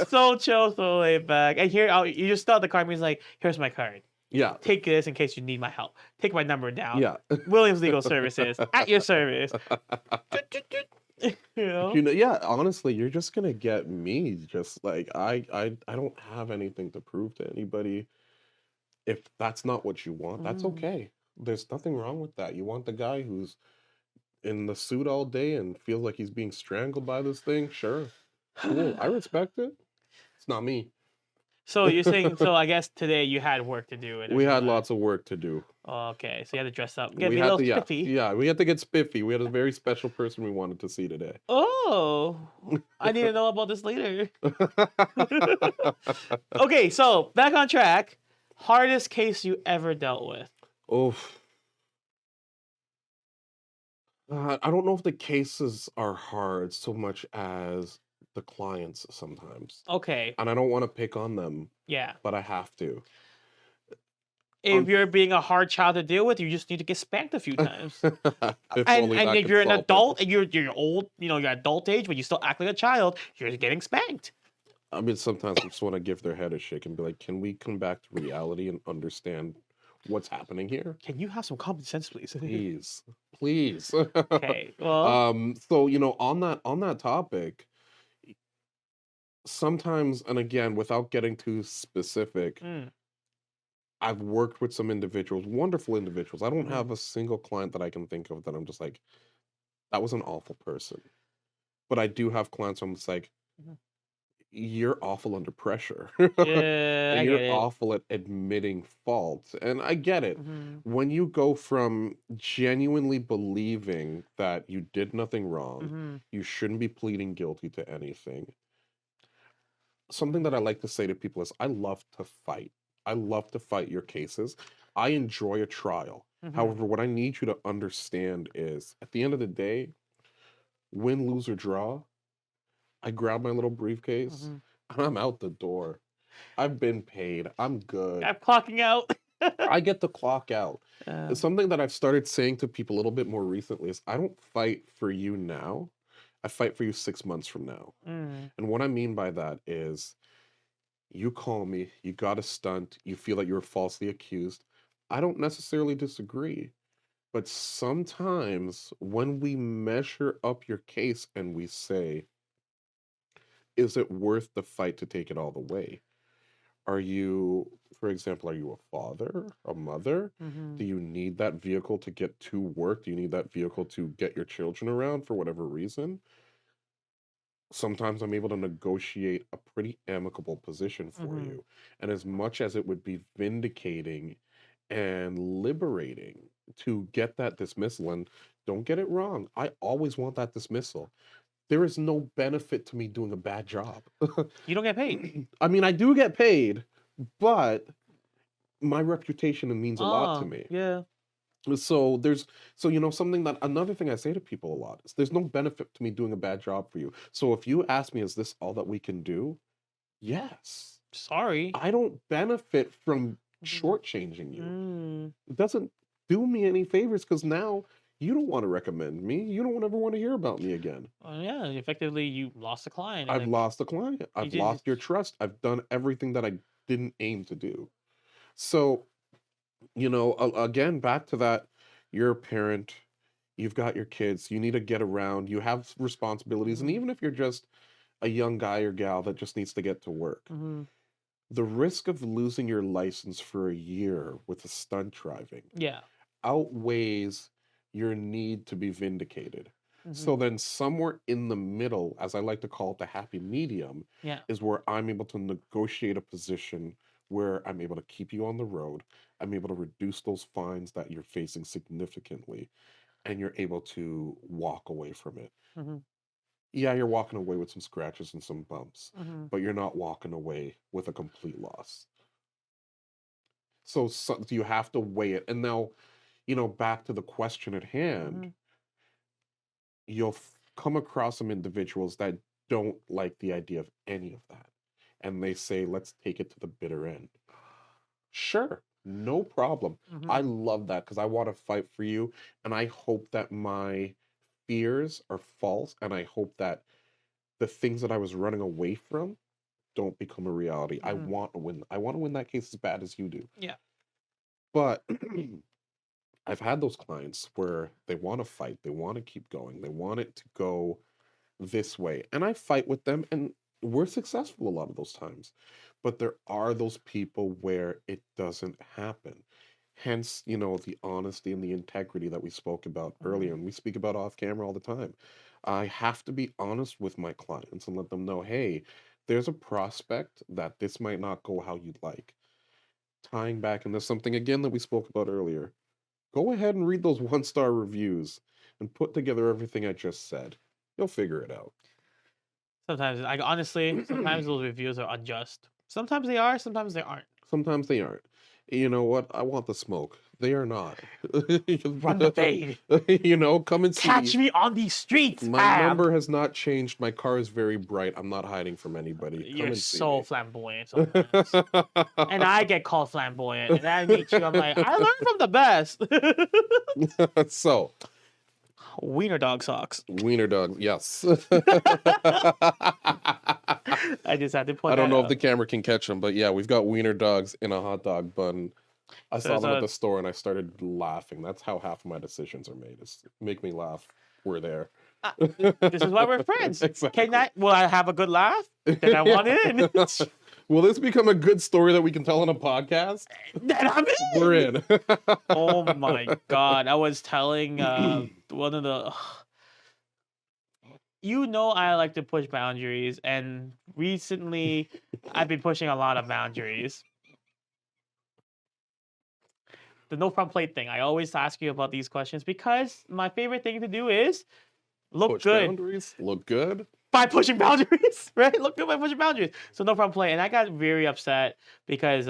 So chill, so laid back. And here, you just start the card. And he's like, "Here's my card. Yeah. Take this in case you need my help. Take my number down. Yeah. Williams Legal Services at your service." Yeah, honestly, you're just gonna get me. Just like I don't have anything to prove to anybody. If that's not what you want, that's okay. There's nothing wrong with that. You want the guy who's in the suit all day and feels like he's being strangled by this thing? Sure. Cool. I respect it. It's not me. So you're saying, I guess today you had work to do. We had lots of work to do. Okay, so you had to dress up. We had to, spiffy. Yeah, we had to get spiffy. We had a very special person we wanted to see today. Oh, I need to know about this later. Okay, so back on track. Hardest case you ever dealt with? Oof. I don't know if the cases are hard so much as the clients sometimes. Okay. And I don't want to pick on them, Yeah. but I have to. If you're being a hard child to deal with, you just need to get spanked a few times. If and only and that if could you're an solve it. adult and you're old, you're adult age, but you still act like a child, you're getting spanked. I mean, sometimes I just want to give their head a shake and be like, can we come back to reality and understand what's happening here? Can you have some common sense, please? Please, please. Okay. Well. So on that topic, sometimes, and again, without getting too specific, I've worked with some individuals, wonderful individuals. I don't have a single client that I can think of that I'm just like, that was an awful person. But I do have clients where I'm just like, you're awful under pressure. Yeah, I You're get it. awful at admitting fault. And I get it. Mm-hmm. When you go from genuinely believing that you did nothing wrong, you shouldn't be pleading guilty to anything. Something that I like to say to people is, I love to fight. I love to fight your cases. I enjoy a trial. However, what I need you to understand is, at the end of the day, win, lose, or draw, I grab my little briefcase and I'm out the door. I've been paid. I'm good. I'm clocking out. I get to clock out. It's something that I've started saying to people a little bit more recently is, I don't fight for you now. I fight for you 6 months from now. And what I mean by that is, you call me, you got a stunt, you feel that you're falsely accused. I don't necessarily disagree. But sometimes when we measure up your case and we say, is it worth the fight to take it all the way? Are you, for example, are you a father, a mother? Do you need that vehicle to get to work? Do you need that vehicle to get your children around for whatever reason? Sometimes I'm able to negotiate a pretty amicable position for you. And as much as it would be vindicating and liberating to get that dismissal, and don't get it wrong, I always want that dismissal. There is no benefit to me doing a bad job. You don't get paid. I mean, I do get paid, but my reputation means a lot to me. Yeah. So something that, another thing I say to people a lot is, there's no benefit to me doing a bad job for you. So if you ask me, is this all that we can do? Yes. Sorry. I don't benefit from shortchanging you. It doesn't do me any favors, because now you don't want to recommend me. You don't ever want to hear about me again. Yeah, effectively, you lost a client. I've lost a client. I've lost your trust. I've done everything that I didn't aim to do. So, again, back to that, you're a parent, you've got your kids, you need to get around, you have responsibilities. And even if you're just a young guy or gal that just needs to get to work, the risk of losing your license for a year with a stunt driving outweighs your need to be vindicated. So then somewhere in the middle, as I like to call it, the happy medium, is where I'm able to negotiate a position where I'm able to keep you on the road. I'm able to reduce those fines that you're facing significantly, and you're able to walk away from it. Yeah, you're walking away with some scratches and some bumps, but you're not walking away with a complete loss. So you have to weigh it. And now, back to the question at hand, you'll come across some individuals that don't like the idea of any of that. And they say, let's take it to the bitter end. Sure, no problem. I love that, because I want to fight for you. And I hope that my fears are false. And I hope that the things that I was running away from don't become a reality. I want to win. I want to win that case as bad as you do. Yeah. But I've had those clients where they want to fight. They want to keep going. They want it to go this way. And I fight with them, and we're successful a lot of those times. But there are those people where it doesn't happen. Hence, the honesty and the integrity that we spoke about earlier, and we speak about off camera all the time. I have to be honest with my clients and let them know, hey, there's a prospect that this might not go how you'd like. Tying back into something again that we spoke about earlier, go ahead and read those 1-star reviews and put together everything I just said. You'll figure it out. Sometimes, honestly, sometimes those reviews are unjust. Sometimes they are, sometimes they aren't. Sometimes they aren't. You know what? I want the smoke. They are not. Run the fade. You know, come and see. Catch me on these streets. My number has not changed. My car is very bright. I'm not hiding from anybody. Come You're and see so me. flamboyant sometimes. And I get called flamboyant. And I meet you, I'm like, I learned from the best. So, Wiener dog socks. wiener dog, yes. I just had to point I don't that know out. if the camera can catch them, but yeah, we've got wiener dogs in a hot dog bun. I So saw it's them at a- the store and I started laughing. That's how half of my decisions are made. Is make me laugh. We're there. This is why we're friends. Exactly. Will I have a good laugh? Then I want in. Will this become a good story that we can tell on a podcast? Then I'm in. We're in. Oh my god! I was telling one of the. You know I like to push boundaries, and recently I've been pushing a lot of boundaries. The no front plate thing. I always ask you about these questions because my favorite thing to do is look Push good boundaries. Look good. by pushing boundaries, right? Look good by pushing boundaries. So no front plate, and I got very upset because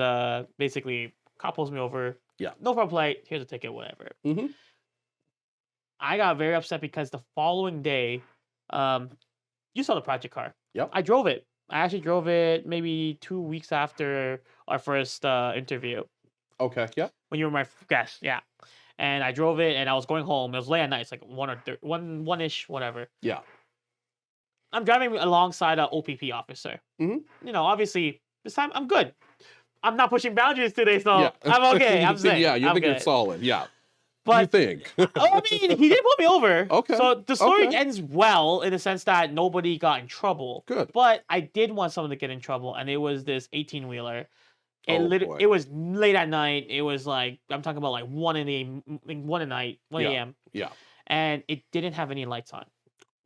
basically cop pulls me over. Yeah. No front plate. Here's a ticket. Whatever. Mm-hmm. I got very upset because the following day, you saw the project car. Yep. I drove it. I actually drove it maybe 2 weeks after our first interview Okay. Yeah. when you were my guest. Yeah. And I drove it and I was going home. It was late at night. It's like 1-ish, whatever. Yeah. I'm driving alongside an OPP officer. Mhm. You know, obviously, this time I'm good. I'm not pushing boundaries today, so Yeah. I'm okay. I'm safe. Yeah, you I'm think you're good. solid. Yeah. But you think. I mean, he did pull me over. Okay, So the story okay. ends well in the sense that nobody got in trouble. Good. But I did want someone to get in trouble, and it was this 18-wheeler. Oh, boy. It was late at night. It was like I'm talking about like 1 a.m. Yeah. And it didn't have any lights on.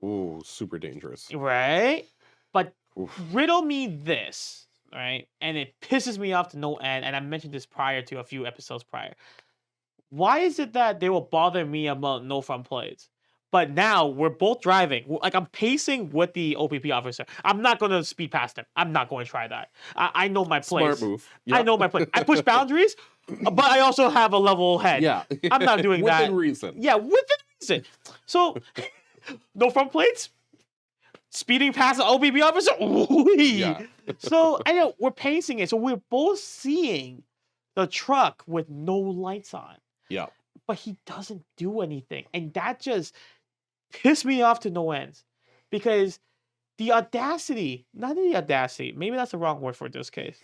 Ooh, super dangerous. Right? But Oof. riddle me this, right? And it pisses me off to no end. And I mentioned this prior to a few episodes prior. Why is it that they will bother me about no front plates? But now we're both driving. Like I'm pacing with the OPP officer. I'm not going to speed past him. I'm not going to try that. I know my place. Smart move. I know my place. I push boundaries, but I also have a level head. Yeah. I'm not doing that. Within reason. Yeah, within reason. So, no front plates. Speeding past the OPP officer. Ooh-wee. Yeah. So I know we're pacing it. So we're both seeing the truck with no lights on. Yeah. But he doesn't do anything. And that just pissed me off to no ends. Because the audacity, not the audacity, maybe that's the wrong word for this case.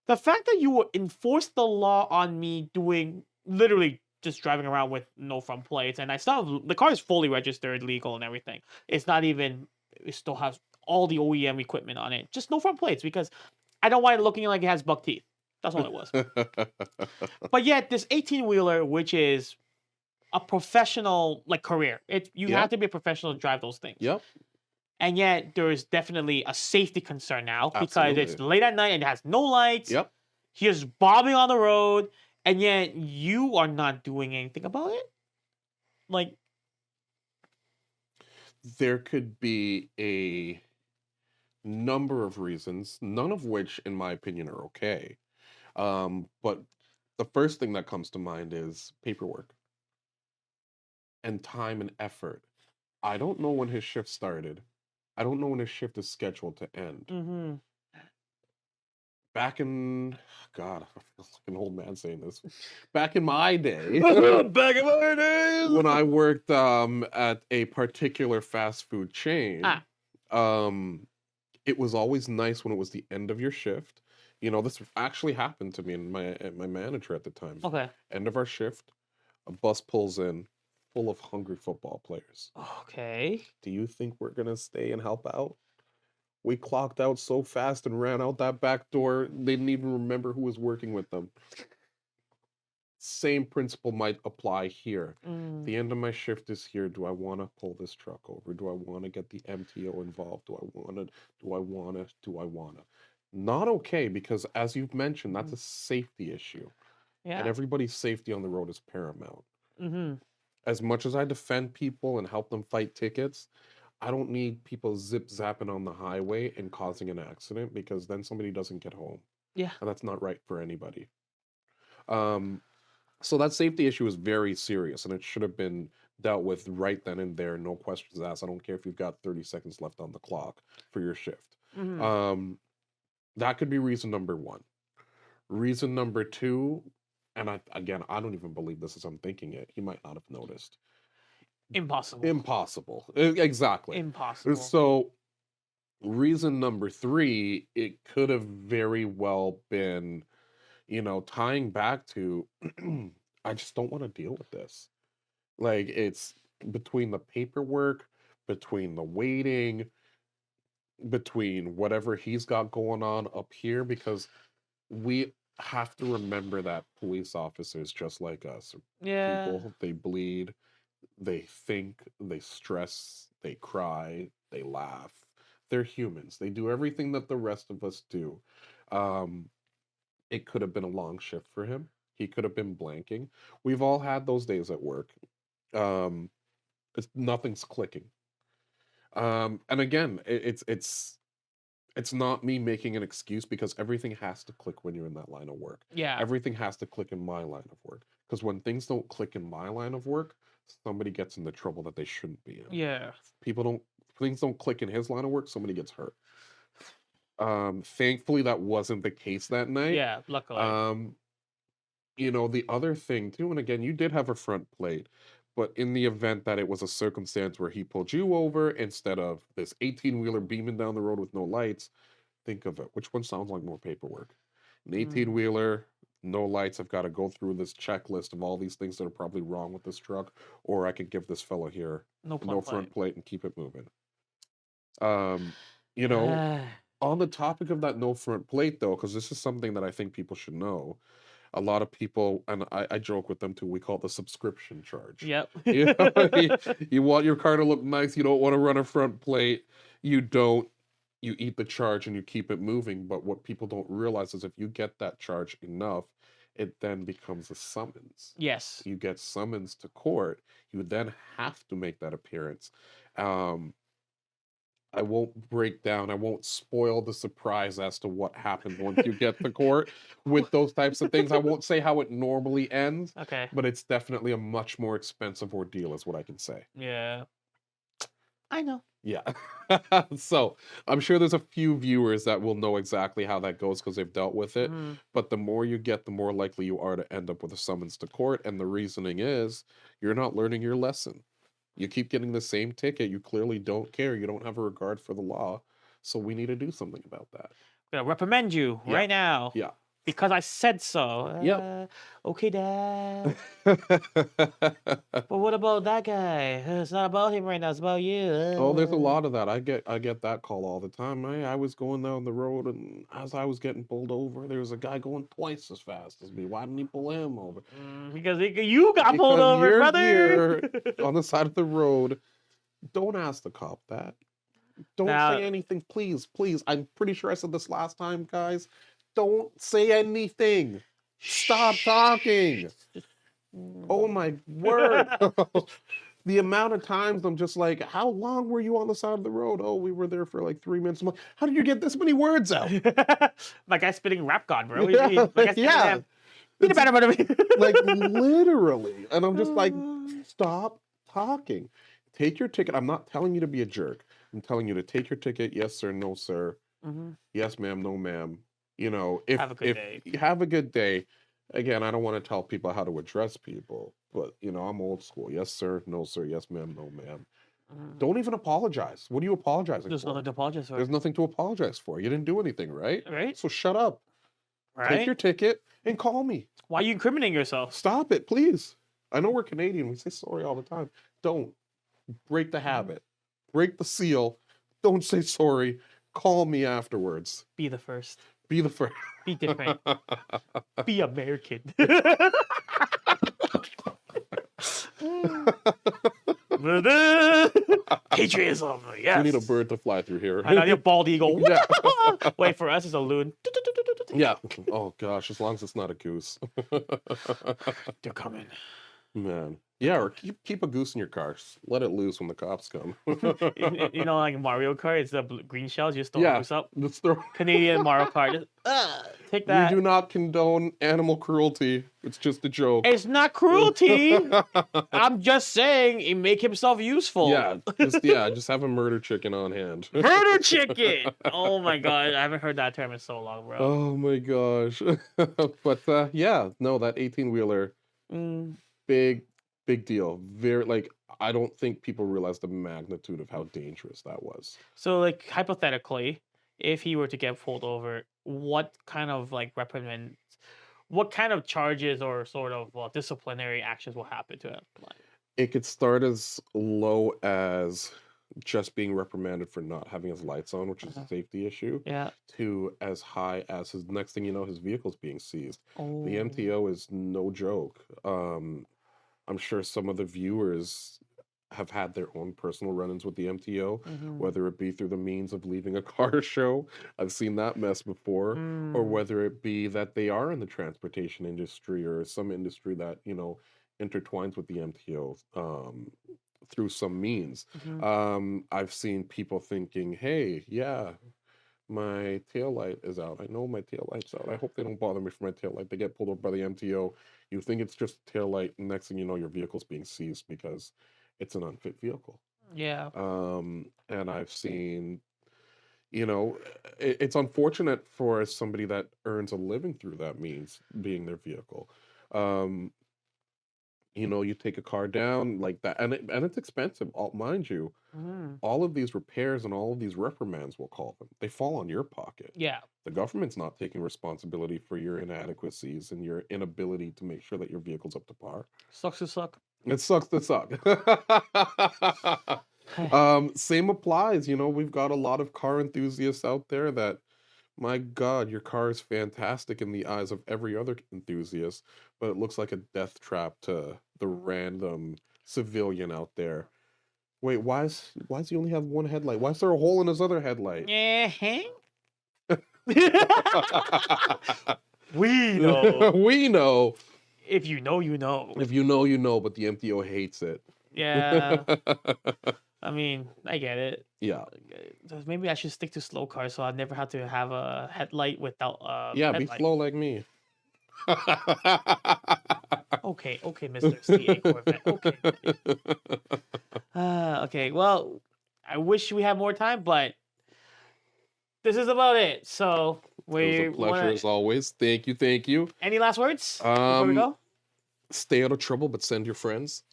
The fact that you would enforce the law on me doing literally just driving around with no front plates, and I still have, the car is fully registered, legal, and everything. It's not even, it still has all the OEM equipment on it, just no front plates because I don't want it looking like it has buck teeth. That's all it was. But yet, this 18-wheeler, which is a professional like career, you Yep. have to be a professional to drive those things. Yep. And yet, there is definitely a safety concern now because it's Absolutely. late at night and it has no lights. Yep. He is bobbing on the road, and yet you are not doing anything about it. Like, There could be a number of reasons, none of which, in my opinion, are okay. But the first thing that comes to mind is paperwork and time and effort. I don't know when his shift started. I don't know when his shift is scheduled to end. Back in, God, I feel like an old man saying this. Back in my day, back in my days, when I worked at a particular fast food chain, it was always nice when it was the end of your shift. You know, this actually happened to me and my manager at the time. Okay. End of our shift, a bus pulls in full of hungry football players. Okay. Do you think we're gonna stay and help out? We clocked out so fast and ran out that back door, they didn't even remember who was working with them. Same principle might apply here. The end of my shift is here. Do I want to pull this truck over? Do I want to get the MTO involved? Do I want to? Not okay, because as you've mentioned, that's a safety issue. Yeah. And everybody's safety on the road is paramount. Mm-hmm. As much as I defend people and help them fight tickets, I don't need people zip-zapping on the highway and causing an accident, because then somebody doesn't get home. Yeah. And that's not right for anybody. So that safety issue is very serious, and it should have been dealt with right then and there. No questions asked. I don't care if you've got 30 seconds left on the clock for your shift. That could be reason number one. Reason number two, and I don't even believe this as I'm thinking it. He might not have noticed. Impossible. Impossible. Exactly. Impossible. So reason number three, it could have very well been, tying back to, I just don't want to deal with this. Like, it's between the paperwork, between the waiting, between whatever he's got going on up here, because we have to remember that police officers, just like us, Yeah. people, they bleed, they think, they stress, they cry, they laugh. They're humans. They do everything that the rest of us do. It could have been a long shift for him. He could have been blanking. We've all had those days at work. Nothing's clicking. And again, it's not me making an excuse, because everything has to click when you're in that line of work. Yeah. Everything has to click in my line of work. Because when things don't click in my line of work, somebody gets into trouble that they shouldn't be in. Yeah. Things don't click in his line of work, somebody gets hurt. Thankfully that wasn't the case that night. Yeah, luckily. The other thing too, and again, you did have a front plate, but in the event that it was a circumstance where he pulled you over instead of this 18-wheeler beaming down the road with no lights, think of it. Which one sounds like more paperwork? An 18-wheeler, no lights, I've got to go through this checklist of all these things that are probably wrong with this truck, or I could give this fella here No front plate and keep it moving. On the topic of that no front plate, though, because this is something that I think people should know, a lot of people, and I joke with them too, we call it the subscription charge. Yep. You want your car to look nice, you don't want to run a front plate, you eat the charge and you keep it moving. But what people don't realize is if you get that charge enough, it then becomes a summons. Yes. You get summons to court, you then have to make that appearance. I won't spoil the surprise as to what happens once you get to court with those types of things. I won't say how it normally ends. Okay. But it's definitely a much more expensive ordeal, is what I can say. Yeah. I know. Yeah. So I'm sure there's a few viewers that will know exactly how that goes because they've dealt with it. But the more you get, the more likely you are to end up with a summons to court. And the reasoning is you're not learning your lesson. You keep getting the same ticket. You clearly don't care. You don't have a regard for the law. So we need to do something about that. I'm gonna reprimand you right now. Yeah. Because I said so. Yep. Okay, Dad. But what about that guy? It's not about him right now. It's about you. Oh, there's a lot of that. I get that call all the time. I was going down the road, and as I was getting pulled over, there was a guy going twice as fast as me. Why didn't he pull him over? Because you got pulled over, you're brother. Here on the side of the road. Don't ask the cop that. Don't say anything, please. I'm pretty sure I said this last time, guys. Don't say anything. Stop talking. Oh my word. The amount of times I'm just like, how long were you on the side of the road? Oh, we were there for like 3 minutes. I'm like, how did you get this many words out? My guy's spitting rap god, bro. Yeah. Like literally. And I'm just like, stop talking. Take your ticket. I'm not telling you to be a jerk. I'm telling you to take your ticket. Yes, sir. No, sir. Yes, ma'am. No, ma'am. Have a good day. Have a good day. Again, I don't want to tell people how to address people, but I'm old school. Yes, sir. No, sir. Yes, ma'am. No, ma'am. Don't even apologize. What are you apologizing There's for? nothing to apologize for. There's nothing to apologize for. You didn't do anything, right? Right. So shut up. Right. Take your ticket and call me. Why are you incriminating yourself? Stop it, please. I know we're Canadian. We say sorry all the time. Don't. Break the habit. Break the seal. Don't say sorry. Call me afterwards. Be the first. Be the first. Be different. Be American. Patriotism. Yes. We need a bird to fly through here. I know, you're bald eagle. Yeah. Wait, for us, it's a loon. Yeah. Oh gosh, as long as it's not a goose. They're coming. Man. Yeah, or keep a goose in your car. Just let it loose when the cops come. You know, like Mario Kart, it's the green shells. You just throw a Yeah, goose up. just throw. Canadian Mario Kart, just take We that. do not condone animal cruelty. It's just a joke. It's not cruelty. I'm just saying, he make himself useful. Just have a murder chicken on hand. Murder chicken. Oh my god, I haven't heard that term in so long, bro. Oh my gosh. But yeah, no, that 18-wheeler, Mm. big deal. Very, like, I don't think people realize the magnitude of how dangerous that was. So, like, hypothetically, if he were to get pulled over, what kind of like reprimand, what kind of charges or sort of disciplinary actions will happen to him? Like, It could start as low as just being reprimanded for not having his lights on, which is a safety issue, yeah. to as high as his next thing you know, his vehicle's being seized. Oh. The MTO is no joke. I'm sure some of the viewers have had their own personal run-ins with the MTO, whether it be through the means of leaving a car show. I've seen that mess before, or whether it be that they are in the transportation industry or some industry that, you know, intertwines with the MTO through some means. I've seen people thinking, hey, yeah, my taillight is out. I know my taillight's out. I hope they don't bother me for my taillight. They get pulled over by the MTO. You think it's just a taillight. Next thing you know, your vehicle's being seized because it's an unfit vehicle. Yeah. And I've seen, you know, it's unfortunate for somebody that earns a living through that means being their vehicle. You know, you take a car down like that, and it's expensive, mind you. All of these repairs and all of these reprimands, we'll call them, they fall on your pocket. Yeah. The government's not taking responsibility for your inadequacies and your inability to make sure that your vehicle's up to par. Sucks to suck. It sucks to suck. Same applies. You know, we've got a lot of car enthusiasts out there that, my God, your car is fantastic in the eyes of every other enthusiast, but it looks like a death trap to the random civilian out there. Wait, why does he only have one headlight? Why is there a hole in his other headlight? We know. We know. If you know, you know. If you know, you know, but the MTO hates it. Yeah. I mean, I get it. Yeah. Maybe I should stick to slow cars so I never have to have a headlight without yeah, headlight. be slow like me. Okay, Mr. CA Corvette. Okay. Okay, well, I wish we had more time, but this is about it. So it was a pleasure as always. Thank you. Any last words before we go? Stay out of trouble, but send your friends.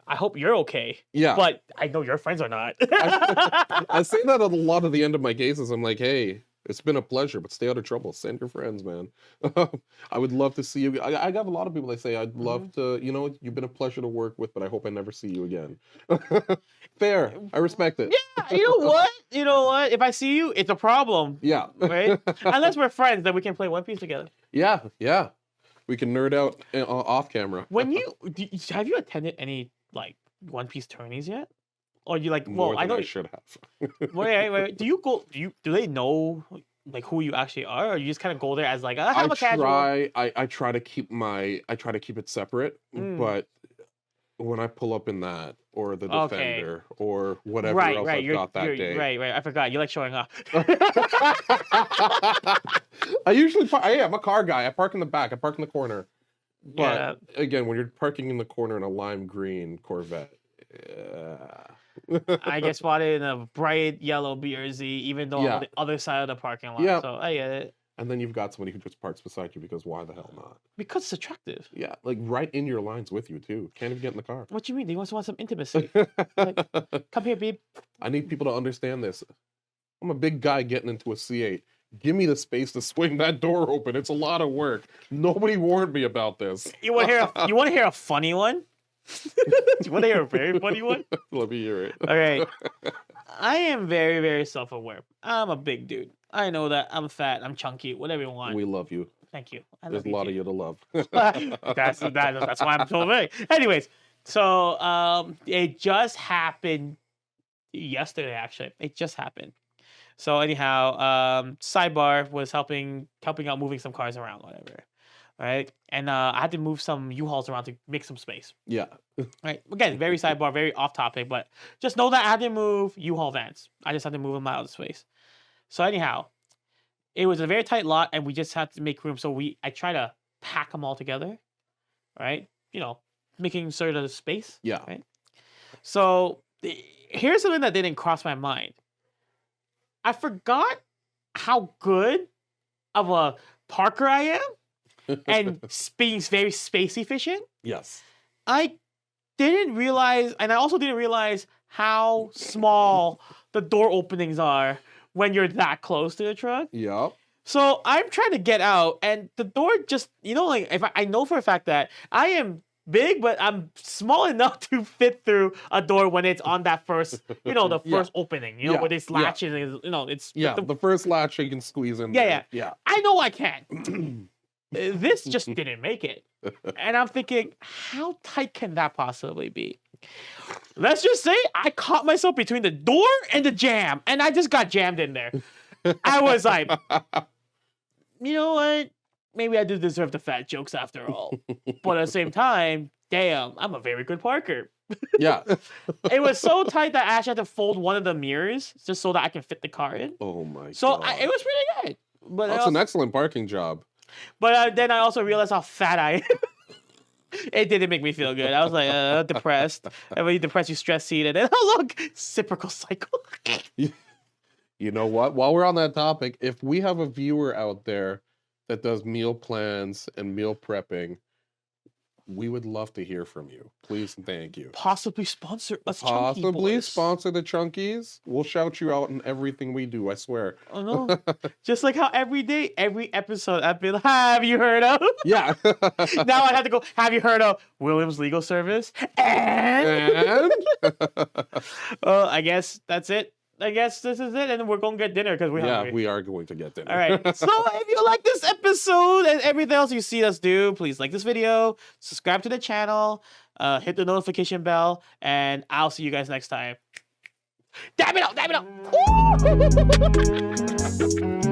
I hope you're okay. Yeah. But I know your friends are not. I say that at a lot of the end of my cases. I'm like, hey, it's been a pleasure, but stay out of trouble. Send your friends, man. I would love to see you. I got a lot of people that say, I'd love to, you know, you've been a pleasure to work with, but I hope I never see you again. Fair. I respect it. Yeah, you know what? If I see you, it's a problem. Yeah. Right? Unless we're friends, then we can play One Piece together. Yeah. We can nerd out off camera. Have you attended any like One Piece tourneys yet? Or you like? More Well, I than know. I should have. Wait. Do you go? Do they know like who you actually are, or you just kind of go there as like a casual? I try to keep it separate, but when I pull up in that or the Defender or whatever else I've got that day. Right. I forgot. You like showing off. I usually I'm a car guy. I park in the back. I park in the corner. But again, when you're parking in the corner in a lime green Corvette, I get spotted in a bright yellow BRZ, even though I'm on the other side of the parking lot. Yeah. So I get it. And then you've got somebody who just parks beside you because why the hell not? Because it's attractive. Yeah, like right in your lines with you too. Can't even get in the car. What do you mean? They want some intimacy. Like, come here, babe. I need people to understand this. I'm a big guy getting into a C8. Give me the space to swing that door open. It's a lot of work. Nobody warned me about this. You want to hear a funny one? You want to hear a very funny one? Let me hear it. All right. I am very, very self-aware. I'm a big dude. I know that. I'm fat. I'm chunky. Whatever you want. We love you. Thank you. There's a lot of you to love. That's why I'm so big. Anyways, so it just happened yesterday. Actually, it just happened. So anyhow, Sidebar was helping out moving some cars around, whatever. right? And I had to move some U-Hauls around to make some space, Yeah. right? Again, very sidebar, very off topic, but just know that I had to move U-Haul vans. I just had to move them out of the space. So anyhow, it was a very tight lot, and we just had to make room. So I try to pack them all together, right? You know, making sure there's space. Yeah. Right. So here's something that didn't cross my mind. I forgot how good of a parker I am, and being very space efficient. Yes. I didn't realize, and I also didn't realize how small the door openings are when you're that close to the truck. Yep. So I'm trying to get out, and the door just, like, if I know for a fact that I am big, but I'm small enough to fit through a door when it's on that first, the first opening, where it's latching, it's the first latch you can squeeze in. Yeah. Yeah. I know I can. This just didn't make it, and I'm thinking, how tight can that possibly be? Let's just say I caught myself between the door and the jam, and I just got jammed in there. I was like, you know what? Maybe I do deserve the fat jokes after all. But at the same time, damn, I'm a very good parker. Yeah. It was so tight that I actually had to fold one of the mirrors just so that I can fit the car in. Oh my god. So it was pretty good. But That's an excellent parking job. But then I also realized how fat I am. It didn't make me feel good. I was like depressed. And when you depressed, you stress eat, and then look, reciprocal cycle. You know what? While we're on that topic, if we have a viewer out there that does meal plans and meal prepping, we would love to hear from you. Please and thank you. Possibly sponsor us. Possibly sponsor the Chunkies. We'll shout you out in everything we do, I swear. Oh no. Just like how every day, every episode, I'd be like, have you heard of? Yeah. Now I have to go, have you heard of Williams Legal Service? And? I guess that's it. I guess this is it, and we're going to get dinner because we're hungry. Yeah, we are going to get dinner. All right. So if you like this episode and everything else you see us do, please like this video, subscribe to the channel, hit the notification bell, and I'll see you guys next time. Dab it out! Dab it out!